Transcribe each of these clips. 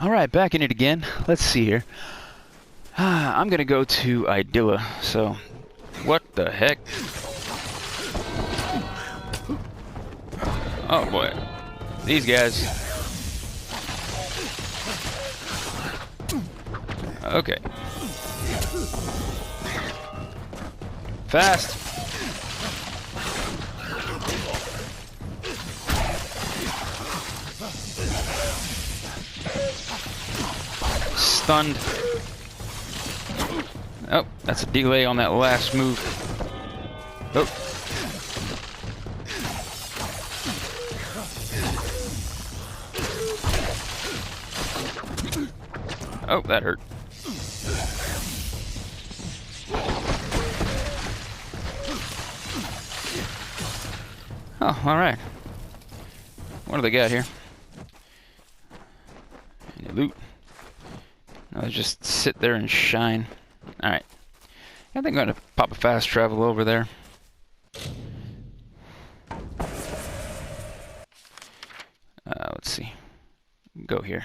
Alright, back in it again. Let's see here. I'm gonna go to Idilla, so... What the heck? Oh boy. These guys. Okay. Fast! Stunned. Oh, that's a delay on that last move. Oh. Oh, that hurt. Oh, alright. What do they got here? Any loot? No, just sit there and shine. Alright. I think I'm going to pop a fast travel over there. Let's see. Go here.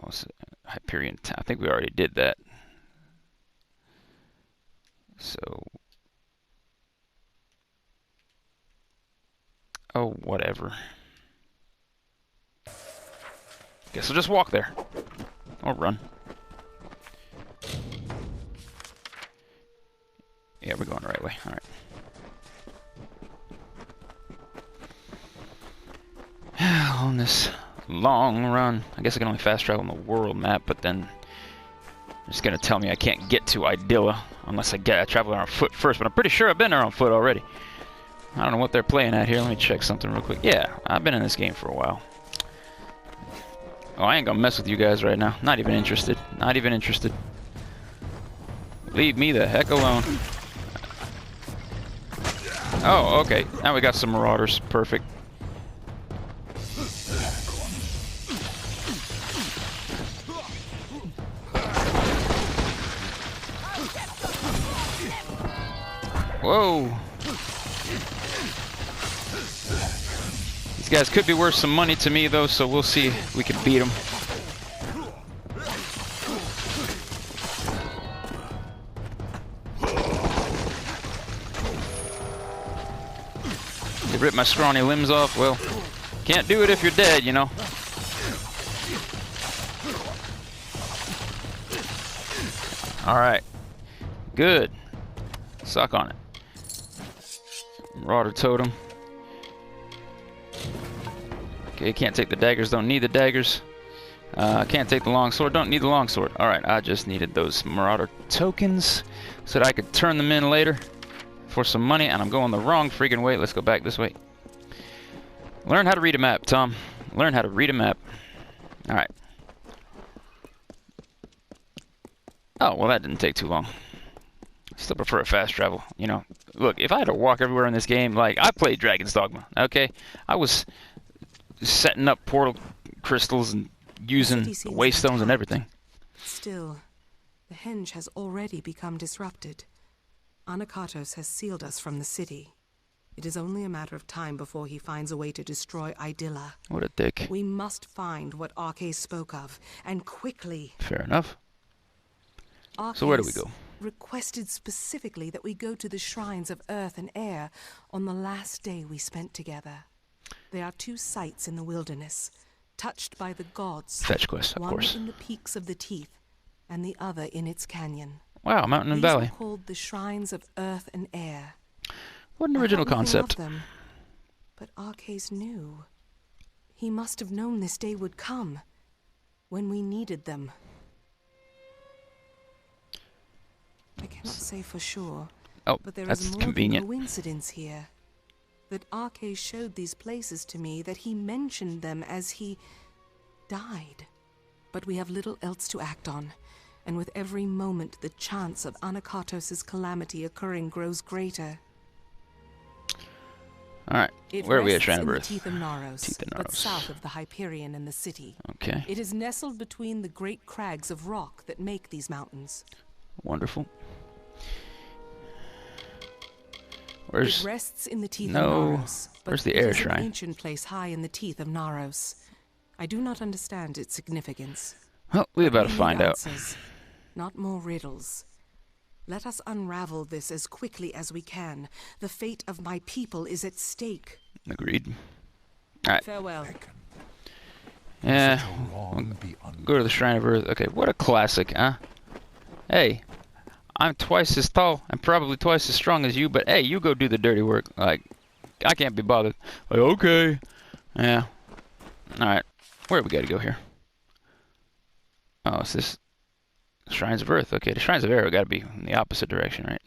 What's it? Hyperion Town. I think we already did that. So... Oh, whatever. Guess I'll just walk there. Or run. Yeah, we're going the right way. Alright. On this long run. I guess I can only fast travel on the world map, but then it's going to tell me I can't get to Idilla unless I travel there on foot first. But I'm pretty sure I've been there on foot already. I don't know what they're playing at here. Let me check something real quick. Yeah, I've been in this game for a while. Oh, I ain't gonna mess with you guys right now. Not even interested. Not even interested. Leave me the heck alone. Oh, okay. Now we got some marauders. Perfect. Whoa. These guys could be worth some money to me, though, so we'll see if we can beat them. They rip my scrawny limbs off. Well, can't do it if you're dead, you know. Alright. Good. Suck on it. Marauder totem. Okay, can't take the daggers, don't need the daggers. Can't take the longsword, don't need the longsword. Alright, I just needed those marauder tokens so that I could turn them in later for some money, and I'm going the wrong freaking way. Let's go back this way. Learn how to read a map, Tom. Learn how to read a map. Alright. Oh, well that didn't take too long. Still prefer a fast travel, you know. Look, if I had to walk everywhere in this game, like, I played Dragon's Dogma, okay? I was setting up portal crystals and using the waystones and everything. Still, the henge has already become disrupted. Anakatos has sealed us from the city. It is only a matter of time before he finds a way to destroy Idilla. What a dick. We must find what Arcais spoke of, and quickly. Fair enough. Arcais So where do we go? Requested specifically that we go to the shrines of earth and air on the last day we spent together. There are 2 sites in the wilderness, touched by the gods. Fetch quest, of course. One in the peaks of the Teeth, and the other in its canyon. Wow, mountain and These valley. are called the shrines of earth and air. What an original concept. Them, but Arcais knew. He must have known this day would come, when we needed them. I cannot say for sure, but there is more than coincidence here. That Arcais showed these places to me, that he mentioned them as he died. But we have little else to act on, and with every moment the chance of Anakatos' calamity occurring grows greater. Alright, where are we at, Shrine of Earth? Teeth of Naros, but south of the Hyperion and the city. Okay. It is nestled between the great crags of rock that make these mountains. Wonderful. Where's... It rests in the teeth No. of Naros. Where's the air It is shrine? an ancient place high in the teeth of Naros. I do not understand its significance. Well, we're about to need find out. answers, not more riddles. Let us unravel this as quickly as we can. The fate of my people is at stake. Agreed. Alright. Farewell. Yeah. Go to the Shrine of Earth. Okay, what a classic, huh? Hey, I'm twice as tall and probably twice as strong as you, but hey, you go do the dirty work. Like, I can't be bothered. Like, okay. Yeah. Alright. Where do we gotta go here? Oh, it's this Shrines of Earth. Okay, the Shrines of Air gotta be in the opposite direction, right?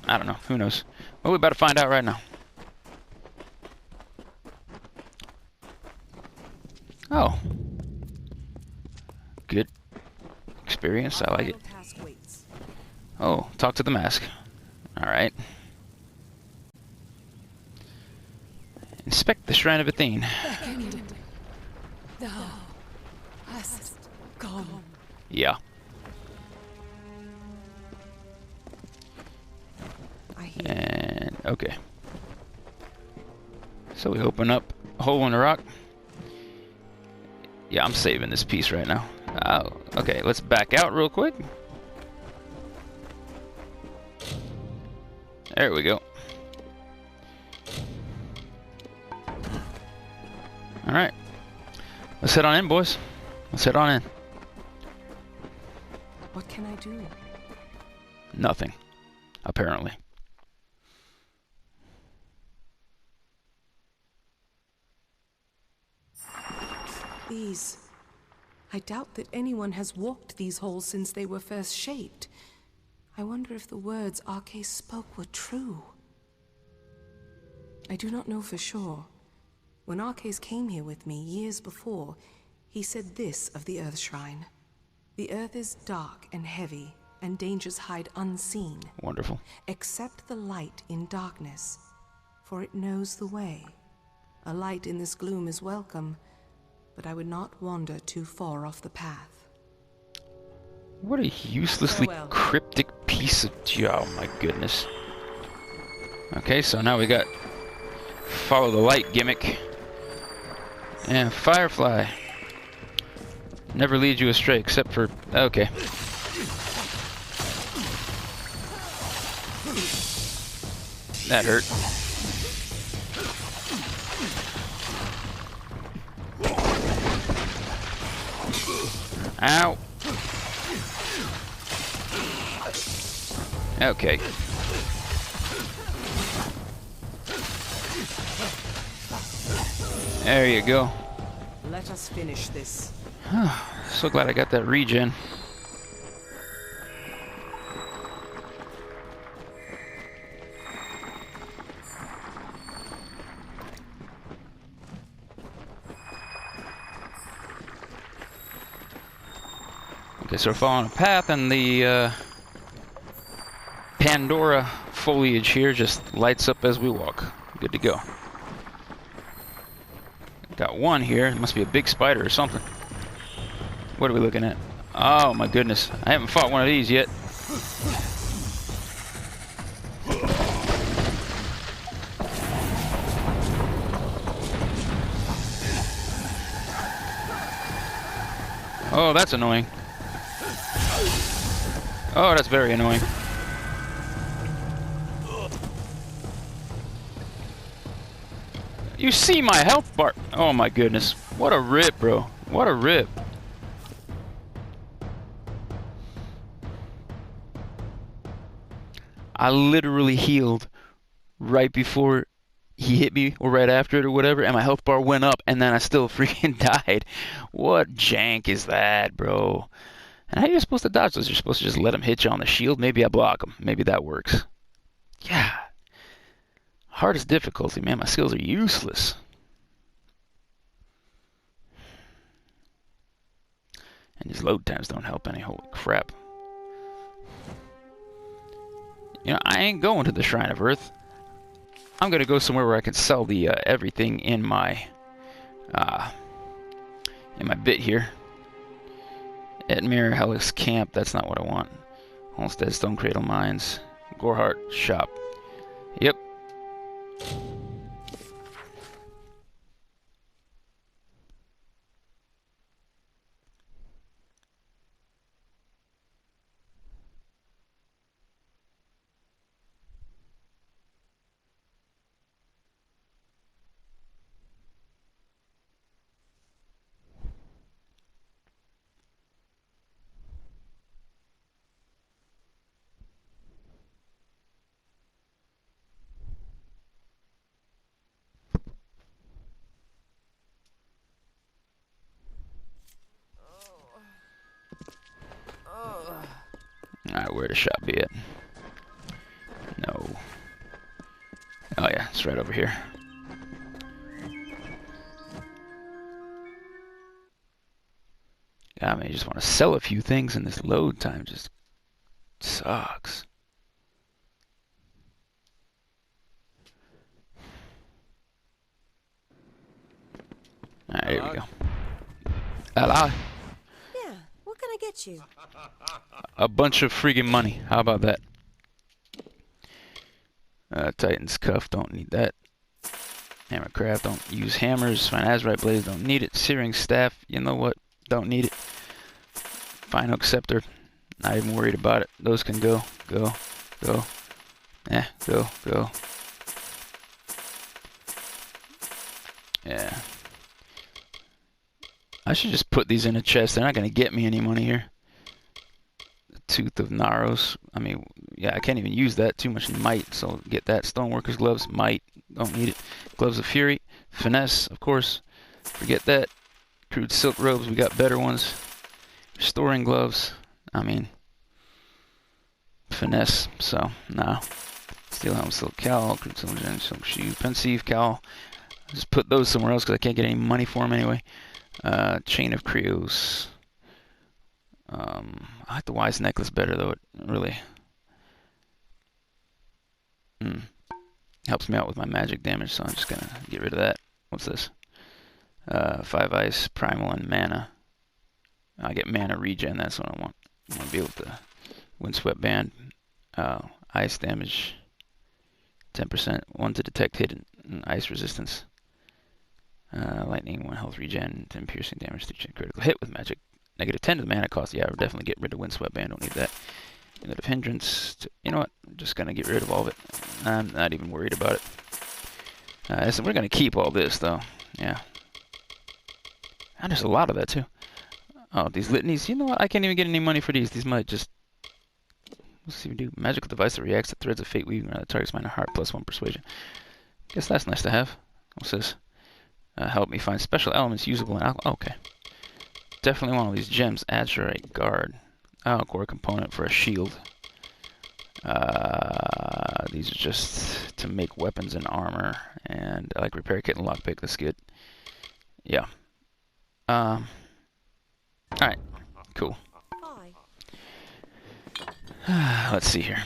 I don't know. Who knows? Well, we're about to find out right now. Oh. Good experience. I like it. Oh, talk to the mask. Alright. Inspect the Shrine of Athene. Thou hast come. Yeah. And okay. So we open up a hole in the rock. Yeah, I'm saving this piece right now. Okay, let's back out real quick. There we go. Alright. Let's head on in, boys. Let's head on in. What can I do? Nothing. Apparently. These... I doubt that anyone has walked these halls since they were first shaped. I wonder if the words Arcais spoke were true. I do not know for sure. When Arcais came here with me years before, he said this of the Earth Shrine. The Earth is dark and heavy, and dangers hide unseen. Wonderful. Accept the light in darkness, for it knows the way. A light in this gloom is welcome, but I would not wander too far off the path. What a uselessly cryptic piece of... Oh my goodness. Okay, so now we got follow the light gimmick. And Firefly. Never leads you astray except for... Okay. That hurt. Ow. Okay. There you go. Let us finish this. So glad I got that regen. Okay, so we're following a path, and the Pandora foliage here just lights up as we walk. Good to go. Got one here. It must be a big spider or something. What are we looking at? Oh my goodness. I haven't fought one of these yet. Oh, that's annoying. Oh, that's very annoying. You see my health bar. Oh my goodness. What a rip, bro. What a rip. I literally healed right before he hit me or right after it or whatever, and my health bar went up, and then I still freaking died. What jank is that, bro? And how are you supposed to dodge those? You're supposed to just let him hit you on the shield? Maybe I block him. Maybe that works. Yeah. Hardest difficulty, man. My skills are useless. And these load times don't help any. Holy crap. You know, I ain't going to the Shrine of Earth. I'm going to go somewhere where I can sell the everything in my bit here. Edmure Helix Camp. That's not what I want. Homestead, Stone Cradle Mines. Gorhart Shop. Yep. Alright, where the shop be at? No. Oh yeah, it's right over here. I mean, I just want to sell a few things, and this load time just sucks. Alright, here we go. Hello. Yeah, what can I get you? A bunch of friggin' money. How about that? Titan's cuff, don't need that. Hammercraft, don't use hammers. Fine Azurite blades, don't need it. Searing staff, you know what? Don't need it. Fine Oak scepter, not even worried about it. Those can go, go, go. Go, go. Yeah. I should just put these in a chest. They're not gonna get me any money here. The Tooth of Naros. I mean, yeah, I can't even use that. Too much might, so get that. Stoneworker's gloves, might. Don't need it. Gloves of Fury. Finesse, of course. Forget that. Crude silk robes, we got better ones. Restoring gloves. I mean, finesse, so, nah. Steel helm, silk cowl, crude silk silk shoes, pensive cowl. Just put those somewhere else because I can't get any money for them anyway. Chain of Creos. I like the Wise necklace better though. It really helps me out with my magic damage, so I'm just gonna get rid of that. What's this? 5 ice, primal, and mana. I get mana regen. That's what I want. I want to be able to windswept band, ice damage, 10%, 1 to detect hidden ice resistance. Lightning, 1 health regen, 10 piercing damage to critical hit with magic. Negative 10 to the mana cost. Yeah, I would definitely get rid of windswept band. Don't need that. Negative hindrance. You know what? I'm just gonna get rid of all of it. I'm not even worried about it. So we're gonna keep all this though. Yeah. And there's a lot of that too. Oh, these litanies. You know what? I can't even get any money for these. These might just. Let's see what we do. Magical device that reacts to threads of fate weaving around the target's mind and heart plus 1 persuasion. Guess that's nice to have. What's this? Help me find special elements usable in alcohol. Okay. Definitely one of these gems. Azurite guard. Oh, core component for a shield. These are just to make weapons and armor. And I like repair kit and lockpick. That's good. Yeah. Alright. Cool. Let's see here.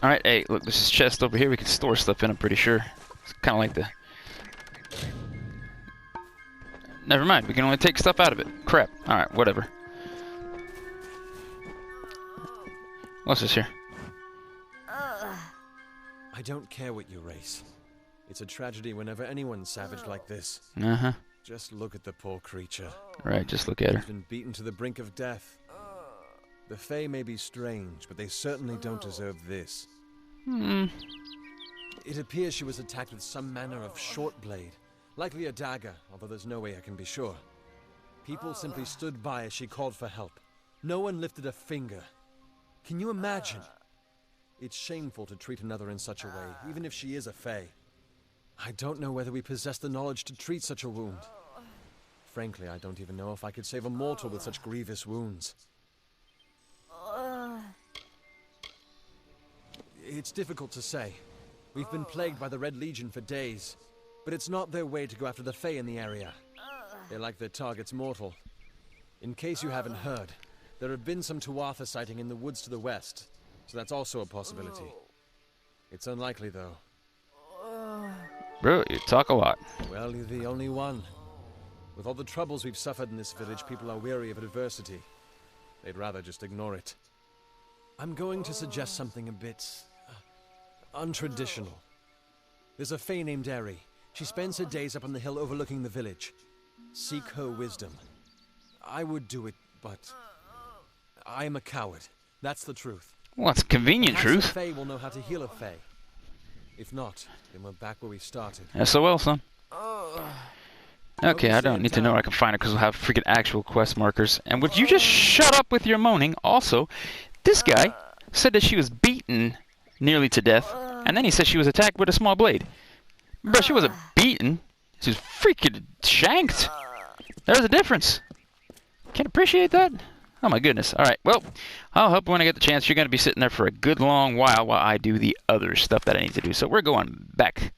Alright, hey, look, there's this chest over here. We can store stuff in, I'm pretty sure. It's kind of like the... Never mind, we can only take stuff out of it. Crap. Alright, whatever. What's this here? I don't care what you race. It's a tragedy whenever anyone's savage like this. Uh-huh. Just look at the poor creature. Right, just look at her. She's been beaten to the brink of death. The Fae may be strange, but they certainly don't deserve this. It appears she was attacked with some manner of short blade, likely a dagger, although there's no way I can be sure. People simply stood by as she called for help. No one lifted a finger. Can you imagine? It's shameful to treat another in such a way, even if she is a Fae. I don't know whether we possess the knowledge to treat such a wound. Frankly, I don't even know if I could save a mortal with such grievous wounds. It's difficult to say. We've been plagued by the Red Legion for days, but it's not their way to go after the Fae in the area. They like their targets mortal. In case you haven't heard, there have been some Tuatha sighting in the woods to the west, so that's also a possibility. It's unlikely, though. Bro, you talk a lot. Well, you're the only one. With all the troubles we've suffered in this village, people are weary of adversity. They'd rather just ignore it. I'm going to suggest something a bit untraditional. There's a Fae named Eri. She spends her days up on the hill overlooking the village. Seek her wisdom. I would do it, but I'm a coward. That's the truth. Well, it's convenient truth. The Fae will know how to heal a Fae. If not, then we're back where we started. SOL, son. Okay, I don't need to know where I can find it because we'll have freaking actual quest markers. And would you just shut up with your moaning? Also, this guy said that she was beaten nearly to death, and then he said she was attacked with a small blade. Bro, she wasn't beaten. She was freaking shanked. There's a difference. Can't appreciate that? Oh my goodness. Alright, well, I'll help when I get the chance. You're going to be sitting there for a good long while I do the other stuff that I need to do. So we're going back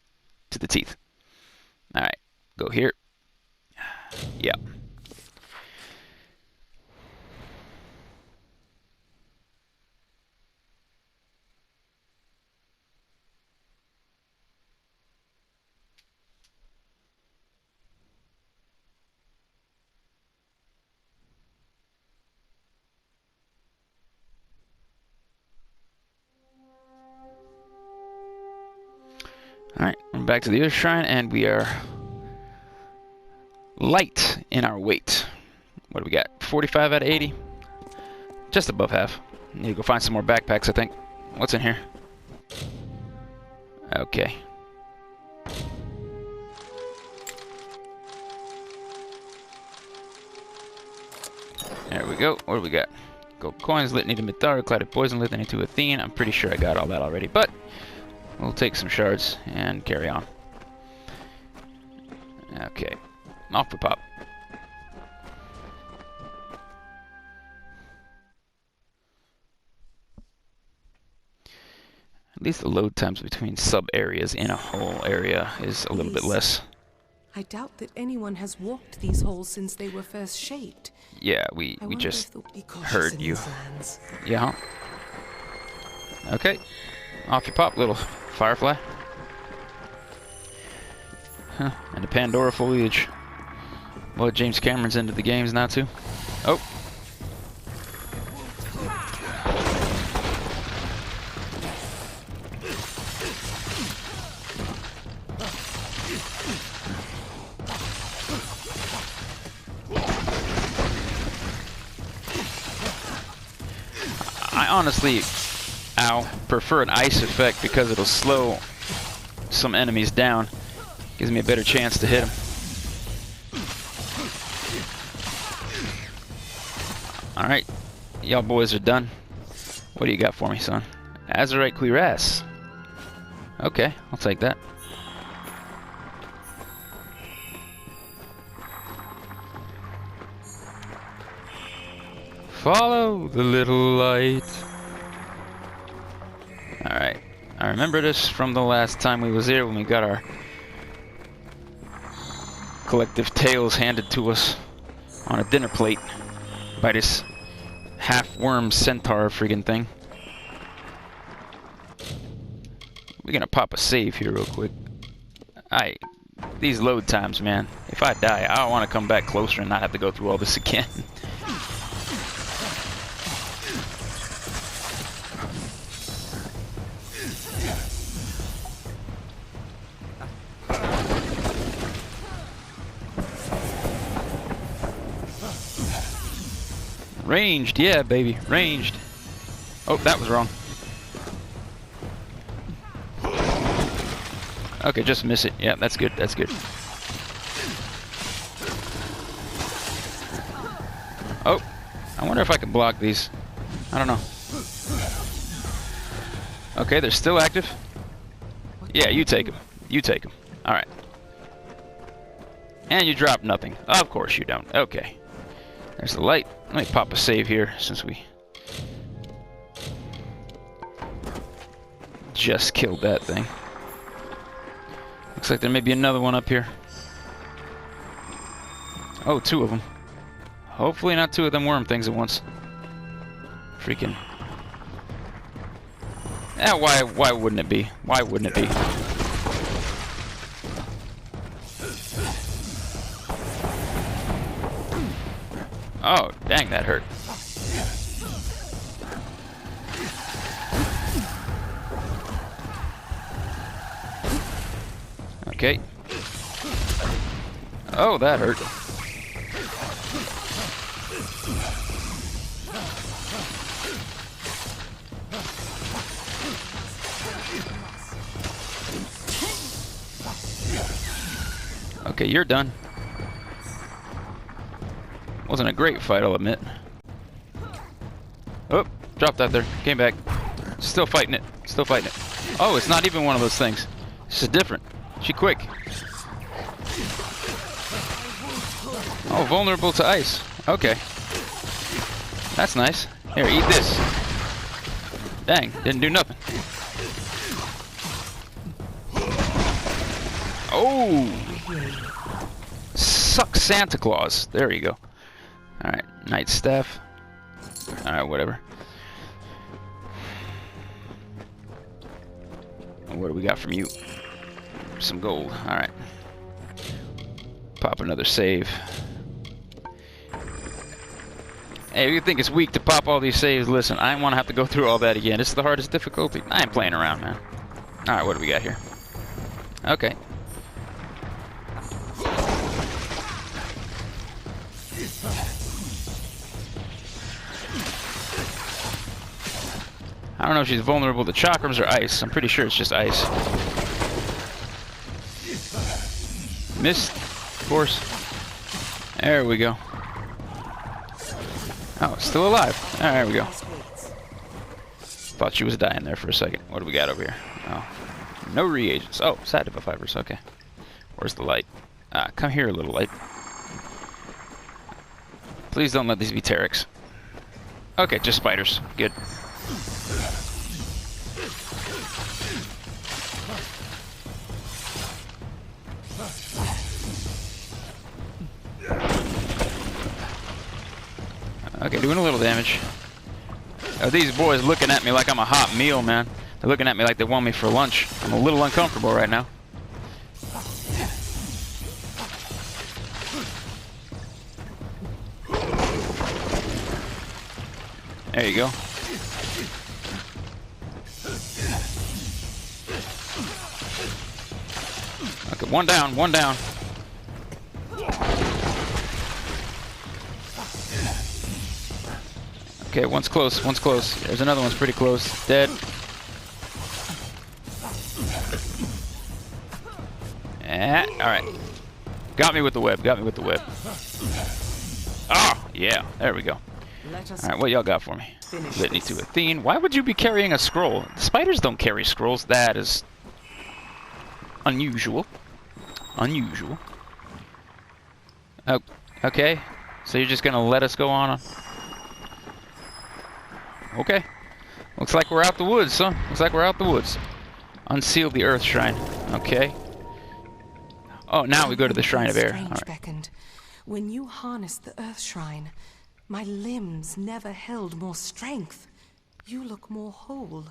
to the teeth. Alright, go here. Yeah. Alright, we're back to the other shrine, and we are light in our weight. What do we got? 45 out of 80? Just above half. Need to go find some more backpacks, I think. What's in here? Okay. There we go. What do we got? Gold coins, litany to Mithara, clouded poison, litany to Athene. I'm pretty sure I got all that already, but we'll take some shards and carry on. Okay. Off we pop. At least the load times between sub-areas in a whole area is a little bit less. I doubt that anyone has walked these holes since they were first shaped. Yeah, we just heard you. Yeah. Okay. Off you pop, little firefly. Huh. And the Pandora foliage. Well, James Cameron's into the games now, too. Oh. I honestly, prefer an ice effect because it'll slow some enemies down. Gives me a better chance to hit them. Alright, y'all boys are done. What do you got for me, son? Azurite cuirass. Okay, I'll take that. Follow the little light. Alright, I remember this from the last time we was here when we got our collective tales handed to us on a dinner plate by this half-worm centaur friggin' thing. We're gonna pop a save here real quick. These load times, man. If I die, I don't want to come back closer and not have to go through all this again. Ranged, yeah, baby, ranged. Oh, that was wrong. Okay, just miss it. Yeah, that's good, that's good. Oh, I wonder if I can block these. I don't know. Okay, they're still active. Yeah, you take them. You take them. Alright. And you drop nothing. Of course you don't. Okay. There's the light. Let me pop a save here since we just killed that thing. Looks like there may be another one up here. Oh, 2 of them. Hopefully not 2 of them worm things at once. Freaking. Eh, why wouldn't it be? Why wouldn't it be? Oh, dang, that hurt. Okay. Oh, that hurt. Okay, you're done. Wasn't a great fight, I'll admit. Oh, dropped that there. Came back. Still fighting it. Still fighting it. Oh, it's not even one of those things. This is different. She quick. Oh, vulnerable to ice. Okay. That's nice. Here, eat this. Dang, didn't do nothing. Oh! Suck Santa Claus. There you go. Alright, Night Staff. Alright, whatever. What do we got from you? Some gold. Alright. Pop another save. Hey, if you think it's weak to pop all these saves, listen, I don't want to have to go through all that again. This is the hardest difficulty. I ain't playing around, man. Alright, what do we got here? Okay. I don't know if she's vulnerable to chakrams or ice. I'm pretty sure it's just ice. Missed, of course. There we go. Oh, still alive. Oh, there we go. Thought she was dying there for a second. What do we got over here? Oh, no reagents. Oh, sativa fibers. Okay. Where's the light? Come here, little light. Please don't let these be Terex. Okay, just spiders. Good. Okay, doing a little damage. These boys looking at me like I'm a hot meal, man. They're looking at me like they want me for lunch. I'm a little uncomfortable right now. There you go. Okay, one down, one down. Okay, one's close, one's close. There's another one's pretty close. Dead. Alright. Got me with the web, got me with the web. Oh, yeah, there we go. Alright, what y'all got for me? Litany to Athene. Why would you be carrying a scroll? Spiders don't carry scrolls. That is unusual. Unusual. Oh, okay. So you're just gonna let us go on? Okay. Looks like we're out the woods, son. Looks like we're out the woods. Unseal the Earth Shrine. Okay. Oh, now we go to the Shrine of Air. All right. Beckoned. When you harnessed the Earth Shrine, my limbs never held more strength. You look more whole,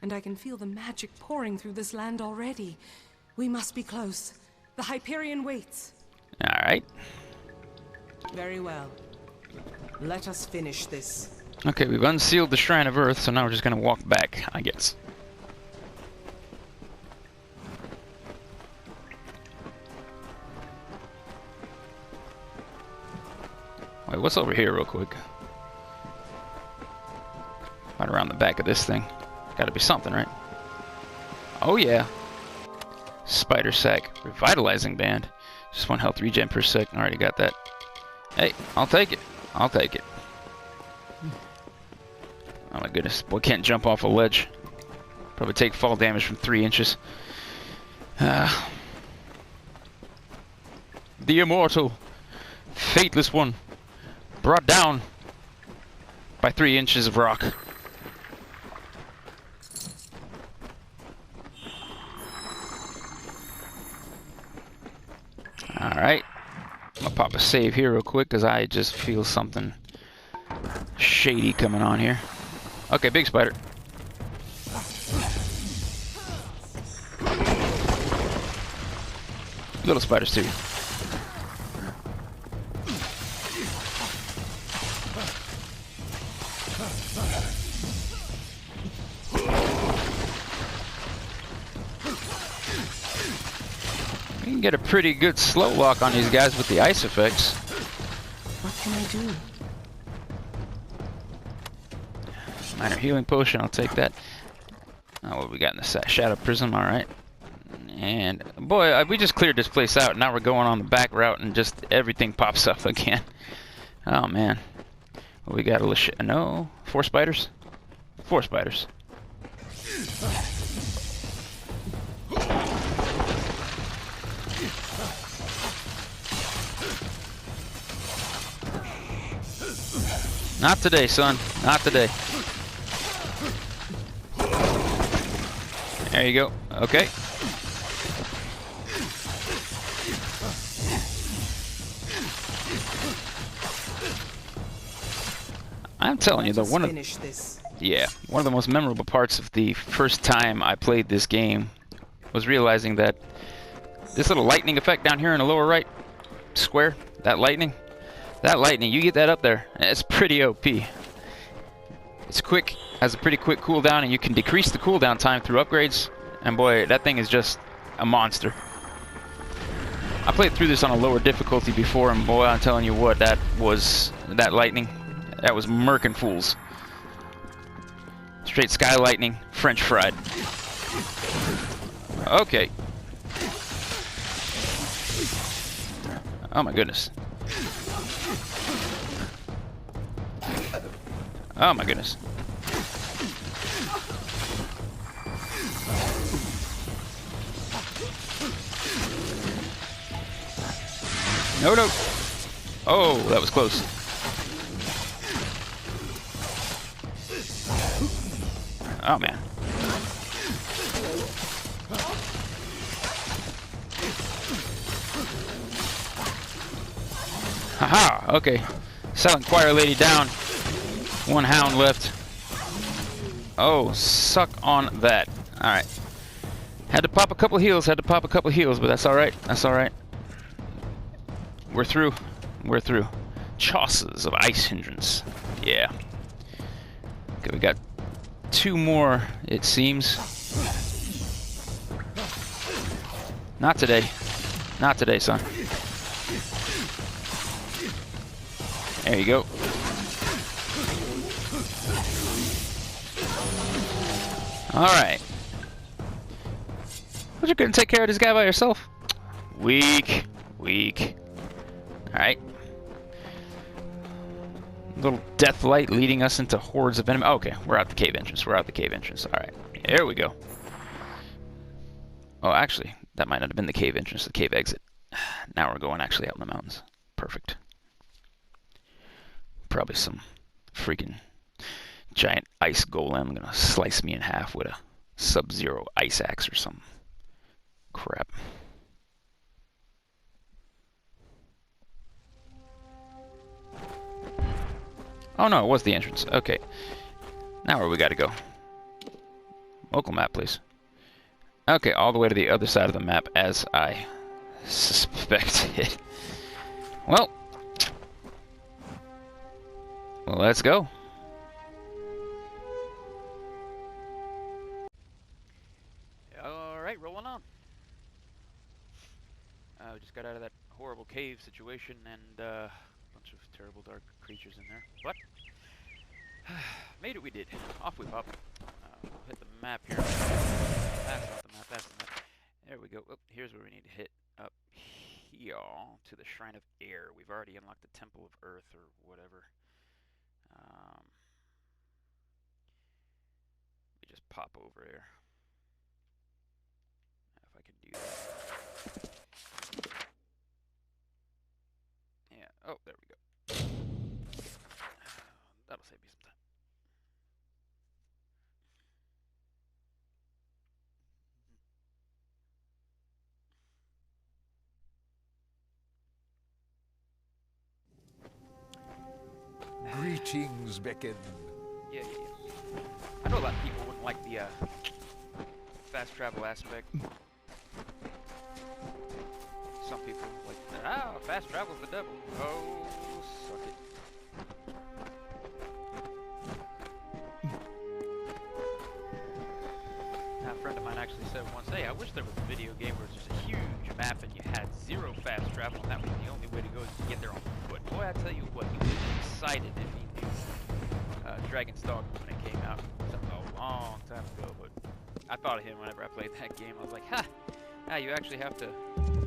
and I can feel the magic pouring through this land already. We must be close. The Hyperion waits. All right. Very well. Let us finish this. Okay, we've unsealed the Shrine of Earth, so now we're just gonna walk back, I guess. Wait, what's over here real quick? Right around the back of this thing. Gotta be something, right? Oh yeah. Spider Sack. Revitalizing Band. Just 1 health regen per sec. Already got that. Hey, I'll take it. I'll take it. Oh my goodness. Boy can't jump off a ledge. Probably take fall damage from 3 inches. The immortal, fateless one, brought down by 3 inches of rock. Alright. I'm gonna pop a save here real quick because I just feel something shady coming on here. Okay, big spider. Little spiders too. You can get a pretty good slow walk on these guys with the ice effects. What can I do? Minor healing potion, I'll take that. Oh, what we got in the shadow prism? All right. And boy, we just cleared this place out. Now we're going on the back route, and just everything pops up again. Oh man, we got a no 4 spiders. 4 spiders. Not today, son. Not today. There you go. Okay. I'm telling you, one of the most memorable parts of the first time I played this game was realizing that this little lightning effect down here in the lower right square, that lightning, you get that up there, it's pretty OP. It's quick, has a pretty quick cooldown, and you can decrease the cooldown time through upgrades. And boy, that thing is just a monster. I played through this on a lower difficulty before, and boy, I'm telling you what, that lightning. That was murking fools. Straight sky lightning, French fried. Okay. Oh my goodness. Oh my goodness. No, no. Oh, that was close. Oh man. Haha, okay. Silent choir lady down. 1 hound left. Oh, suck on that. Alright. Had to pop a couple heals, but that's alright. That's alright. We're through. We're through. Chosses of ice hindrance. Yeah. Okay, we got 2 more, it seems. Not today. Not today, son. There you go. Alright. But you're gonna take care of this guy by yourself? Weak. Weak. Alright. Little death light leading us into hordes of enemies. Oh, okay, we're out the cave entrance. We're out the cave entrance. Alright. Here we go. Oh, actually, that might not have been the cave entrance, the cave exit. Now we're going actually out in the mountains. Perfect. Probably some freaking giant ice golem gonna slice me in half with a sub-zero ice axe or some crap. Oh no, it was the entrance. Okay. Now where we gotta go? Local map, please. Okay, all the way to the other side of the map, as I suspected. Well, let's go. Alright, rolling on. We just got out of that horrible cave situation and a bunch of terrible dark creatures in there. But made it, we did. Off we pop. We'll hit the map here. That's not the map, that's the map. There we go. Oh, here's where we need to hit up here to the Shrine of Air. We've already unlocked the Temple of Earth or whatever. We just pop over there. If I can do that. Oh, there we go. That'll save me some time. Greetings, Beckon. Yeah. I know a lot of people wouldn't like the fast travel aspect. Some people like, fast travel's the devil. Oh, suck it. A friend of mine actually said once, hey, I wish there was a video game where it's just a huge map and you had zero fast travel, and that was the only way to go is to get there on foot. Boy, I tell you what, he was excited if he knew Dragon's Dogma when it came out. A long time ago, but I thought of him whenever I played that game. I was like, you actually have to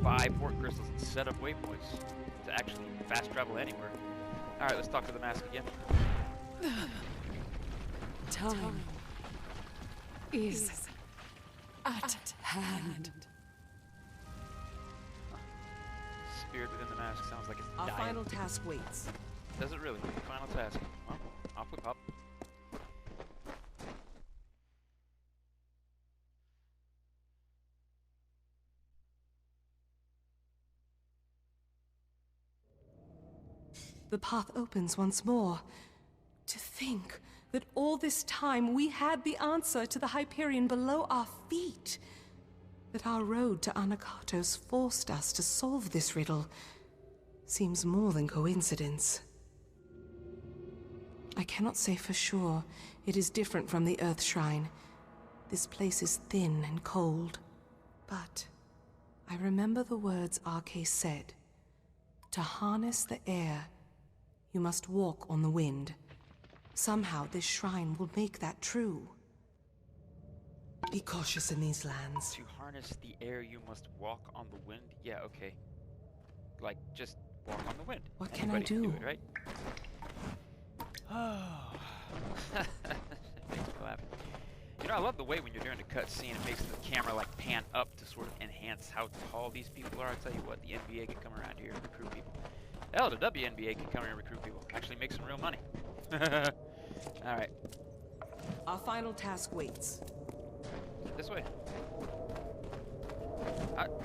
buy port crystals and set up waypoints to actually fast travel anywhere. Alright, let's talk to the mask again. Time is at hand. Spirit within the mask sounds like it's Our dying. final task waits. Does it really? Final task. Well, off we pop. The path opens once more. To think that all this time we had the answer to the Hyperion below our feet. That our road to Anakatos forced us to solve this riddle seems more than coincidence. I cannot say for sure it is different from the Earth Shrine. This place is thin and cold. But I remember the words Arke said. To harness the air, you must walk on the wind. Somehow this shrine will make that true. Be cautious in these lands. To harness the air, you must walk on the wind? Yeah, okay. Like, just walk on the wind. What Anybody can I do? It, right? Oh. It makes me laugh. You know, I love the way when you're doing a cutscene, it makes the camera like pan up to sort of enhance how tall these people are. I tell you what, the NBA could come around here and recruit people. Hell, the WNBA could come here and recruit people. Actually make some real money. Alright. Our final task waits. This way.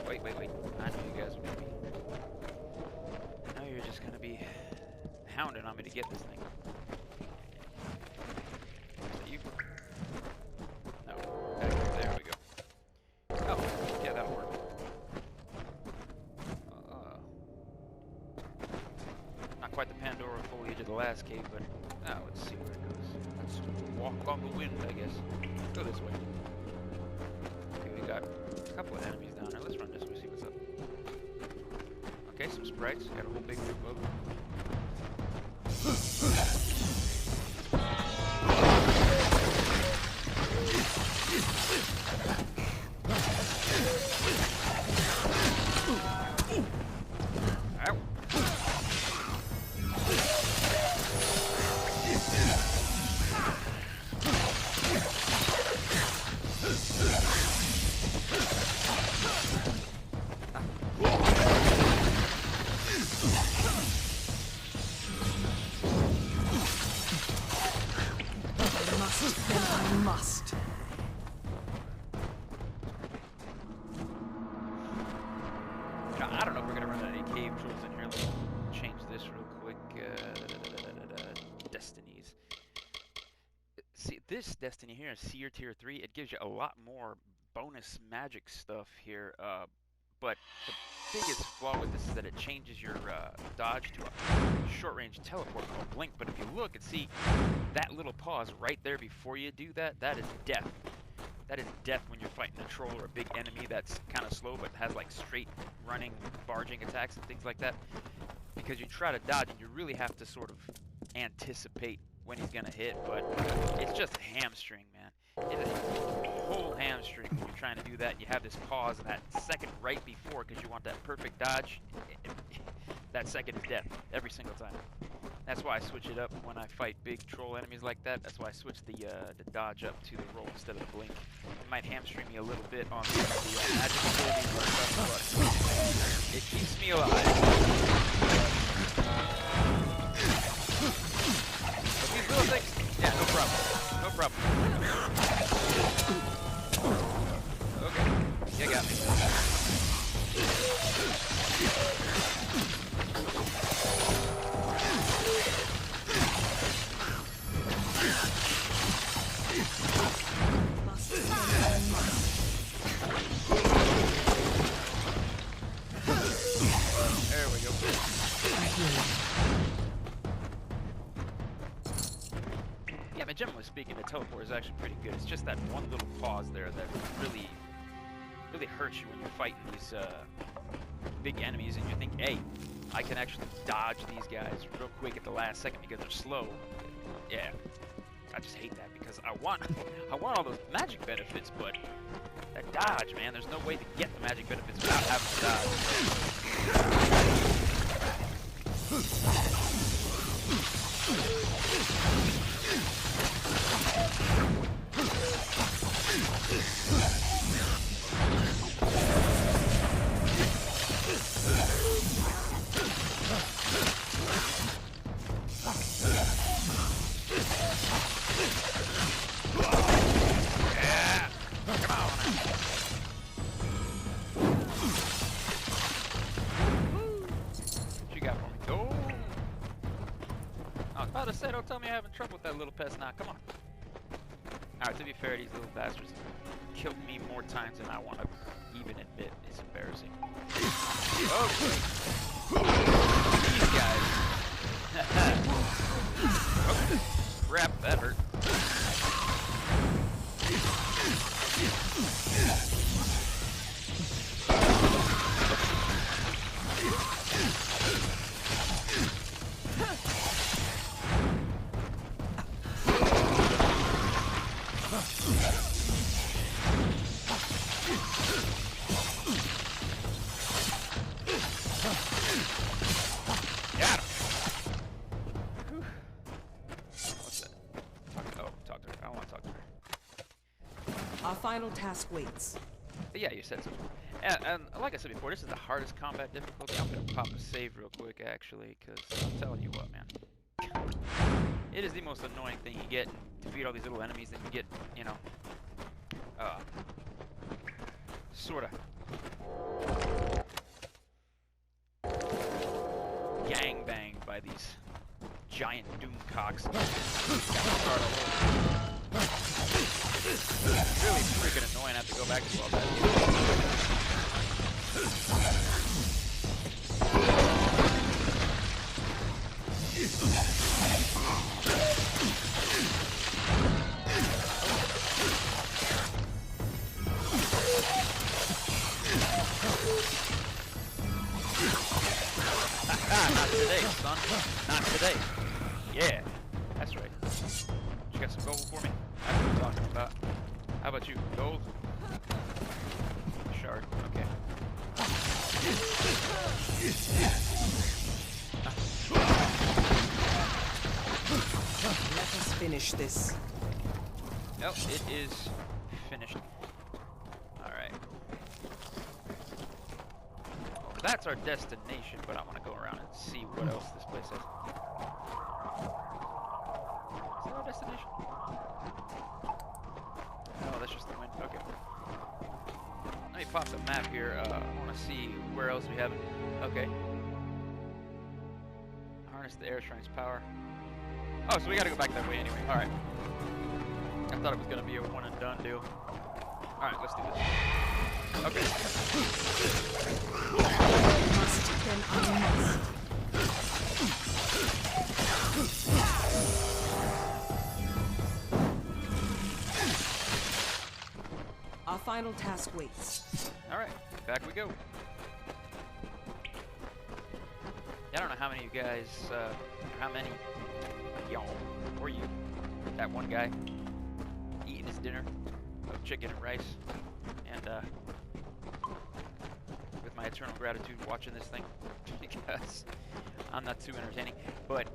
Wait. I know you guys are gonna be... Now you're just gonna be hounding on me to get this thing. Is that you? No. There we go. Oh, yeah, that'll work. Not quite the Pandora foliage of the last cave, but let's see where it goes. Let's walk on the wind, I guess. Go this way. Okay, we got a couple of enemies down there. Let's run this way, see what's up. Okay, some sprites. Got a whole big group of them. Ow. I must. I don't know if we're gonna run into any cave trolls in here. Let's change this real quick. Destinies. See, this destiny here is Seer Tier 3. It gives you a lot more bonus magic stuff here. But the biggest flaw with this is that it changes your dodge to a short-range teleport called Blink. But if you look and see that little pause right there before you do that, that is death. That is death when you're fighting a troll or a big enemy that's kind of slow but has like straight running, barging attacks and things like that. Because you try to dodge and you really have to sort of anticipate when he's gonna hit, but it's just a hamstring, man. It is a whole hamstring when you're trying to do that and you have this pause and that second right before because you want that perfect dodge. That second is death every single time. That's why I switch it up when I fight big troll enemies like that. That's why I switch the dodge up to the roll instead of the blink. It might hamstring me a little bit on the magic abilities and stuff, but it keeps me alive. But these little things, yeah, no problem. No problem. Okay, you got me. There we go. Yeah, but generally speaking, the teleport is actually pretty good. It's just that one little pause there that really hurts you when you're fighting these big enemies and you think, hey, I can actually dodge these guys real quick at the last second because they're slow. Yeah, I just hate that because I want all those magic benefits, but that dodge, man, there's no way to get the magic benefits without having to dodge. Don't tell me I'm having trouble with that little pest now. Come on. Alright, to be fair, these little bastards have killed me more times than I want to even admit. It's embarrassing. Okay. These guys. Okay. Crap, that hurt. Final task waits. But yeah, you said so. And like I said before, this is the hardest combat difficulty. I'm gonna pop a save real quick, actually, because I'm telling you what, man. It is the most annoying thing you get. Defeat all these little enemies, then you get, you know, sorta gang banged by these giant doomcocks. It's really freaking annoying. I have to go back to all that. Not today, son. Not today. Yeah, that's right. You got some gold for me? That's what I'm talking about. How about you? Gold? Shard. Okay. Let us finish this. Nope, it is finished. Alright. That's our destination, but I want to go around and see what else this place has. Is that our destination? Oh, that's just the wind. Okay. Let me pop the map here. I want to see where else we have it. Okay. Harness the air shrine's power. Oh, so we gotta go back that way anyway. Alright. I thought it was gonna be a one and done deal. Alright, let's do this. Okay. Must, then I must. Our final task waits. Alright, back we go. I don't know how many of you guys, how many y'all, or you, that one guy, eating his dinner of chicken and rice, and with my eternal gratitude watching this thing, because I'm not too entertaining, but,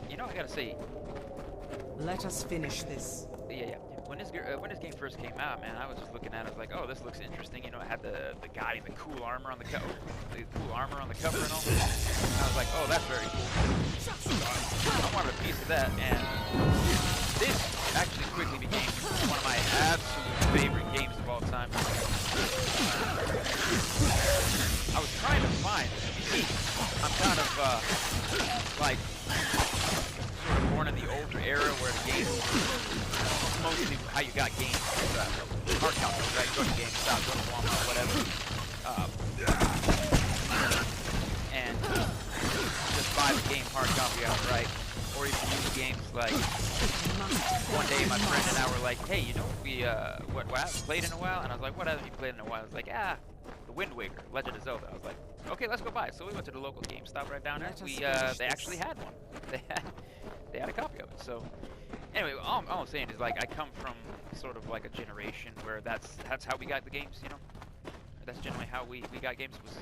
you know, I gotta say... Let us finish this. Yeah. when this game first came out, man, I was just looking at it. I was like, oh, this looks interesting. You know, it had the guy in the cool armor on the cover, and all. And I was like, oh, that's very cool. So I wanted a piece of that, and this actually quickly became one of my absolute favorite games of all time. I was trying to find. I'm kind of like sort of born in the older era where the games. Mostly how you got games, hard copies, right? Go to GameStop, go to Walmart, whatever, and just buy the game hard copy outright, or even use games like. One day, my friend and I were like, "Hey, you know what we haven't played in a while?" And I was like, "What haven't you played in a while?" I was like, The Wind Waker, Legend of Zelda. I was like, "Okay, let's go buy it." So we went to the local GameStop right down there. They actually had one. They had a copy of it. So. Anyway, all I'm saying is, like, I come from sort of like a generation where that's how we got the games, you know? That's generally how we got games, was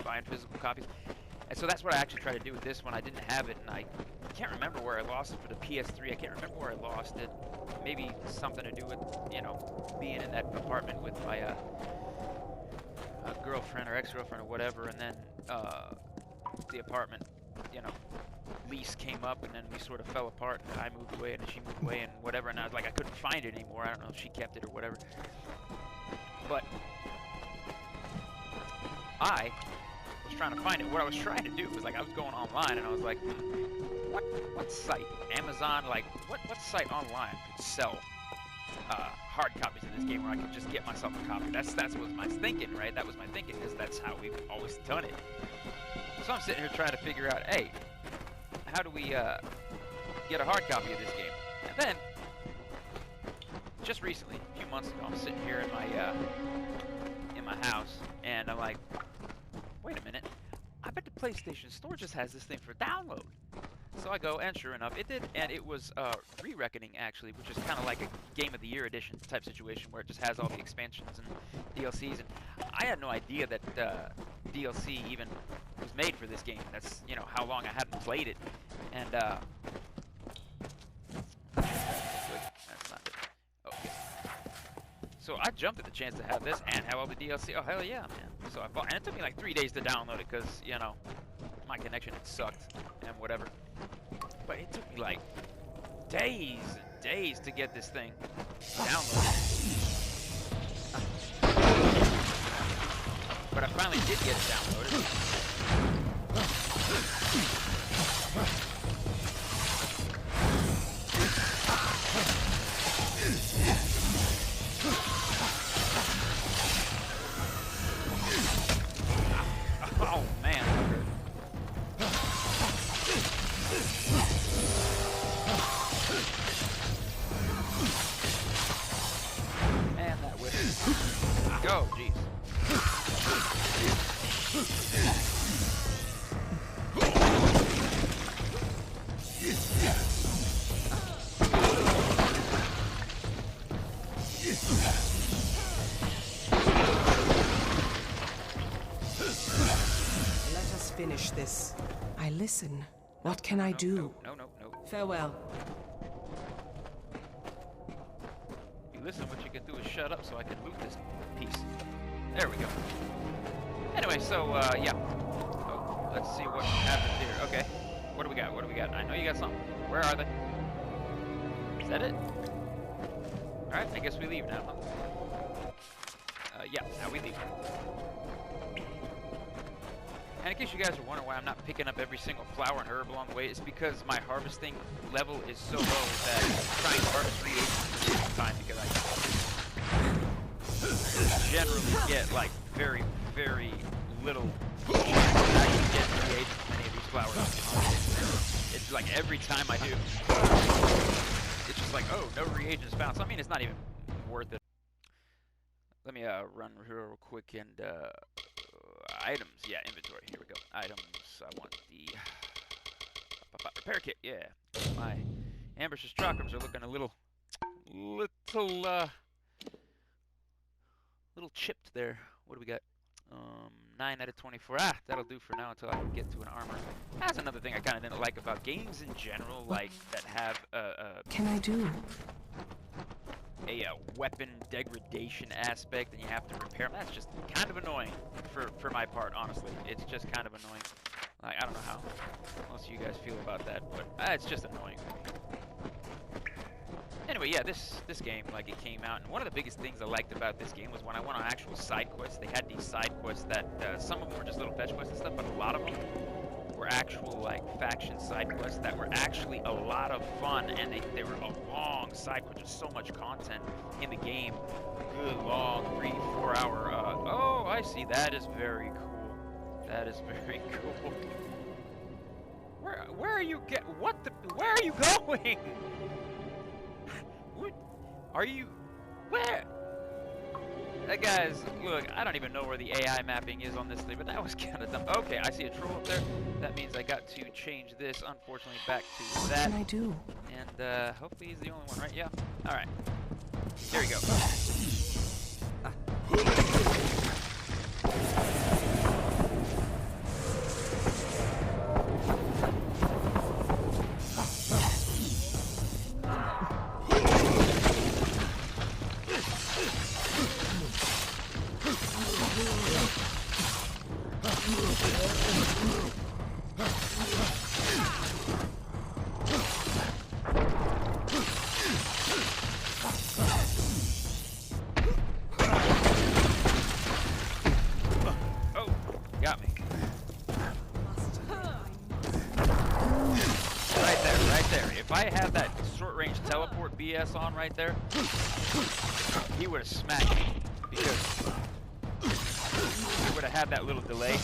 buying physical copies. And so that's what I actually tried to do with this one. I didn't have it, and I can't remember where I lost it for the PS3. I can't remember where I lost it. Maybe something to do with, you know, being in that apartment with my girlfriend or ex-girlfriend or whatever, and then the apartment, you know, lease came up, and then we sort of fell apart, and I moved away, and then she moved away, and whatever, and I was like, I couldn't find it anymore. I don't know if she kept it or whatever. But I was trying to find it. What I was trying to do was, like, I was going online, and I was like, what site? Amazon, like, what site online could sell hard copies of this game where I could just get myself a copy? That was my thinking, right? That was my thinking, because that's how we've always done it. So I'm sitting here trying to figure out, hey, how do we get a hard copy of this game? And then, just recently, a few months ago, I'm sitting here in my house, and I'm like, wait a minute, I bet the PlayStation Store just has this thing for download. So I go, and sure enough, it did, and it was Re-Reckoning, actually, which is kind of like a Game of the Year edition type situation, where it just has all the expansions and DLCs, and I had no idea that DLC even was made for this game. That's, you know, how long I hadn't played it, and that's not it. Okay. So I jumped at the chance to have this and have all the DLC. Oh, hell yeah, man. So I bought, and it took me like 3 days to download it, because, you know, my connection had sucked and whatever. But it took me like days and days to get this thing downloaded. But I finally did get it downloaded. Oh man, that hurt. And that whip. Go, jeez. Let us finish this. I listen. What can I do? No. Farewell. You listen, what you can do is shut up so I can loot this piece. There we go. Anyway, so, yeah. Oh, let's see what happens here. Okay. What do we got? I know you got something. Where are they? Is that it? Alright, I guess we leave now, huh? Yeah, now we leave. And in case you guys are wondering why I'm not picking up every single flower and herb along the way, it's because my harvesting level is so low that trying to harvest reagents takes time, because I generally get like very, very little chance to actually get reagents from any of these flowers. It's like every time I do, it's just like, oh, no reagents found. So I mean, it's not even worth it. Let me run here real quick and items. Yeah, inventory. Here we go. Items. I want the repair kit. Yeah. My ambitious chakras are looking a little chipped there. What do we got? 9 out of 24. Ah, that'll do for now until I can get to an armor. That's another thing I kind of didn't like about games in general, like that have Can I do? a weapon degradation aspect, and you have to repair them. That's just kind of annoying for my part, honestly. It's just kind of annoying. Like, I don't know how most of you guys feel about that, but it's just annoying for me. Anyway, yeah, this game, like, it came out, and one of the biggest things I liked about this game was when I went on actual side quests. They had these side quests that some of them were just little fetch quests and stuff, but a lot of them were actual, like, faction side quests that were actually a lot of fun, and they were a long side quest. There's so much content in the game. Good long 3-4 hour. Oh, I see. That is very cool. That is very cool. Where are you where are you going? What are you? Where? Guys, look, I don't even know where the AI mapping is on this thing, but that was kind of dumb. Okay, I see a troll up there. That means I got to change this, unfortunately, back to that. What can I do? And hopefully he's the only one, right? Yeah. All right. Here we go. Got me. Right there. If I had that short-range teleport BS on right there, he would have smacked me because he would have had that little delay.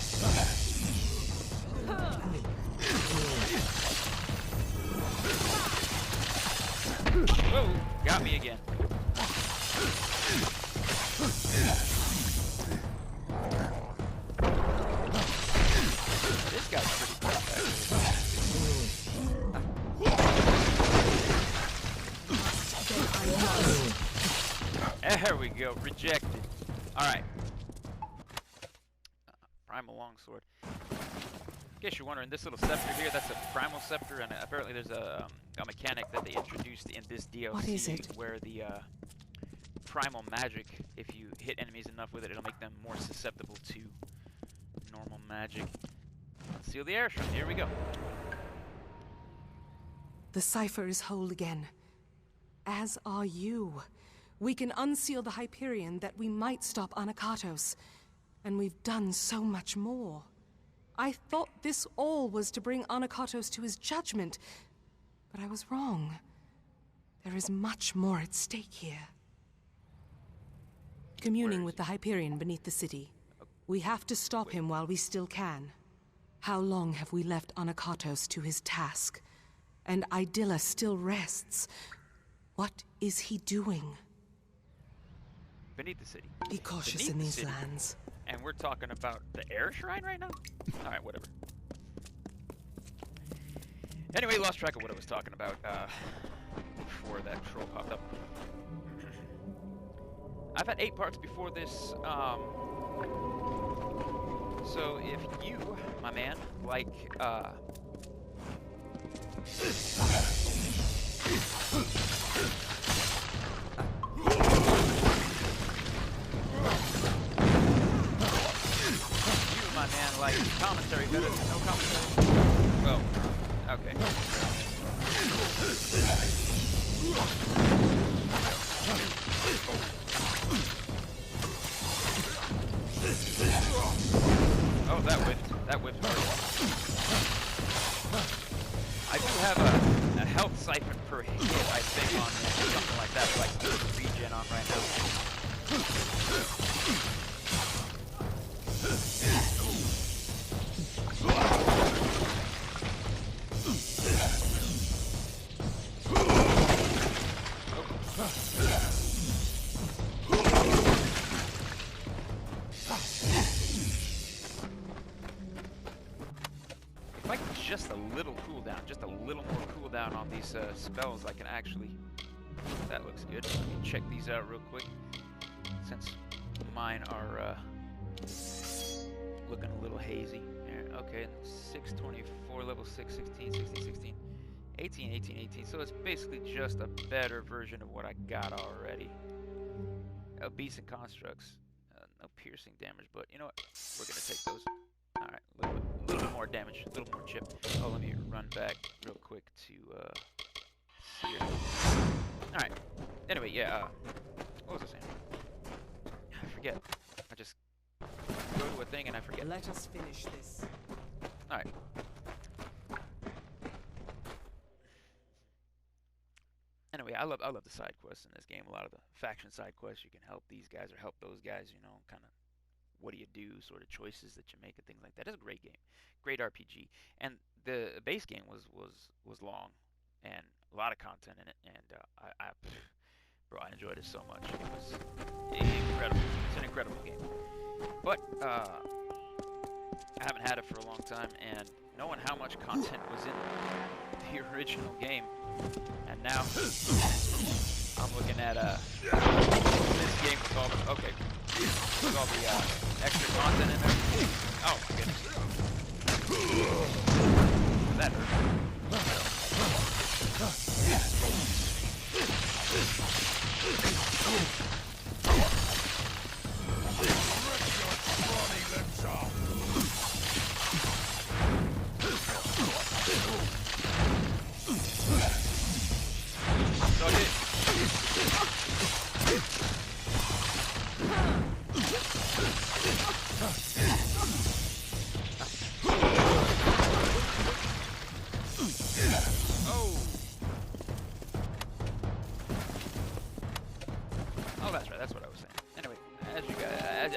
Whoa, got me again. This guy's pretty tough, actually. There we go, rejected. Alright. Primal longsword. In case you're wondering, this little scepter here, that's a primal scepter, and apparently there's a mechanic that they introduced in this DLC. What is it? Where the primal magic, if you hit enemies enough with it, it'll make them more susceptible to normal magic. Seal the air shrine. Here we go. The cipher is whole again. As are you. We can unseal the Hyperion that we might stop Anakatos. And we've done so much more. I thought this all was to bring Anakatos to his judgment. But I was wrong. There is much more at stake here. Communing with the Hyperion beneath the city. We have to stop him while we still can. How long have we left Anakatos to his task? And Idylla still rests. What is he doing? Beneath the city. Be cautious in these lands. And we're talking about the air shrine right now? Alright, whatever. Anyway, lost track of what I was talking about before that troll popped up. I've had 8 parts before this, so if you, my man, like, my man, like commentary better than no commentary. Well, okay. Oh, that whipped hard. I do have a health siphon per hit, I think, on this, or something like that, so I can do the regen on right now. If I get just a little cooldown, just a little more cooldown on these spells, I can actually... That looks good. Let me check these out real quick, since mine are looking a little hazy. Okay, 624, level 6, 16, 16, 16, 18, 18, 18. So it's basically just a better version of what I got already. Beasts and constructs. No piercing damage, but you know what? We're gonna take those. Alright, a little bit more damage, a little more chip. Oh, let me run back real quick to see here. Alright. Anyway, yeah, what was I saying? I forget. I just go to a thing and I forget. Let us finish this. Alright. Anyway, I love the side quests in this game. A lot of the faction side quests, you can help these guys or help those guys, you know, kind of what do you do, sort of choices that you make and things like that. It's a great game. Great RPG. And the base game was long and a lot of content in it, and bro, I enjoyed it so much. It was incredible. It's an incredible game. But I haven't had it for a long time, and knowing how much content was in the original game, and now I'm looking at this game with all the with all the extra content in there. Oh my goodness, that hurt. Oh, that's right. That's what I was saying. Anyway,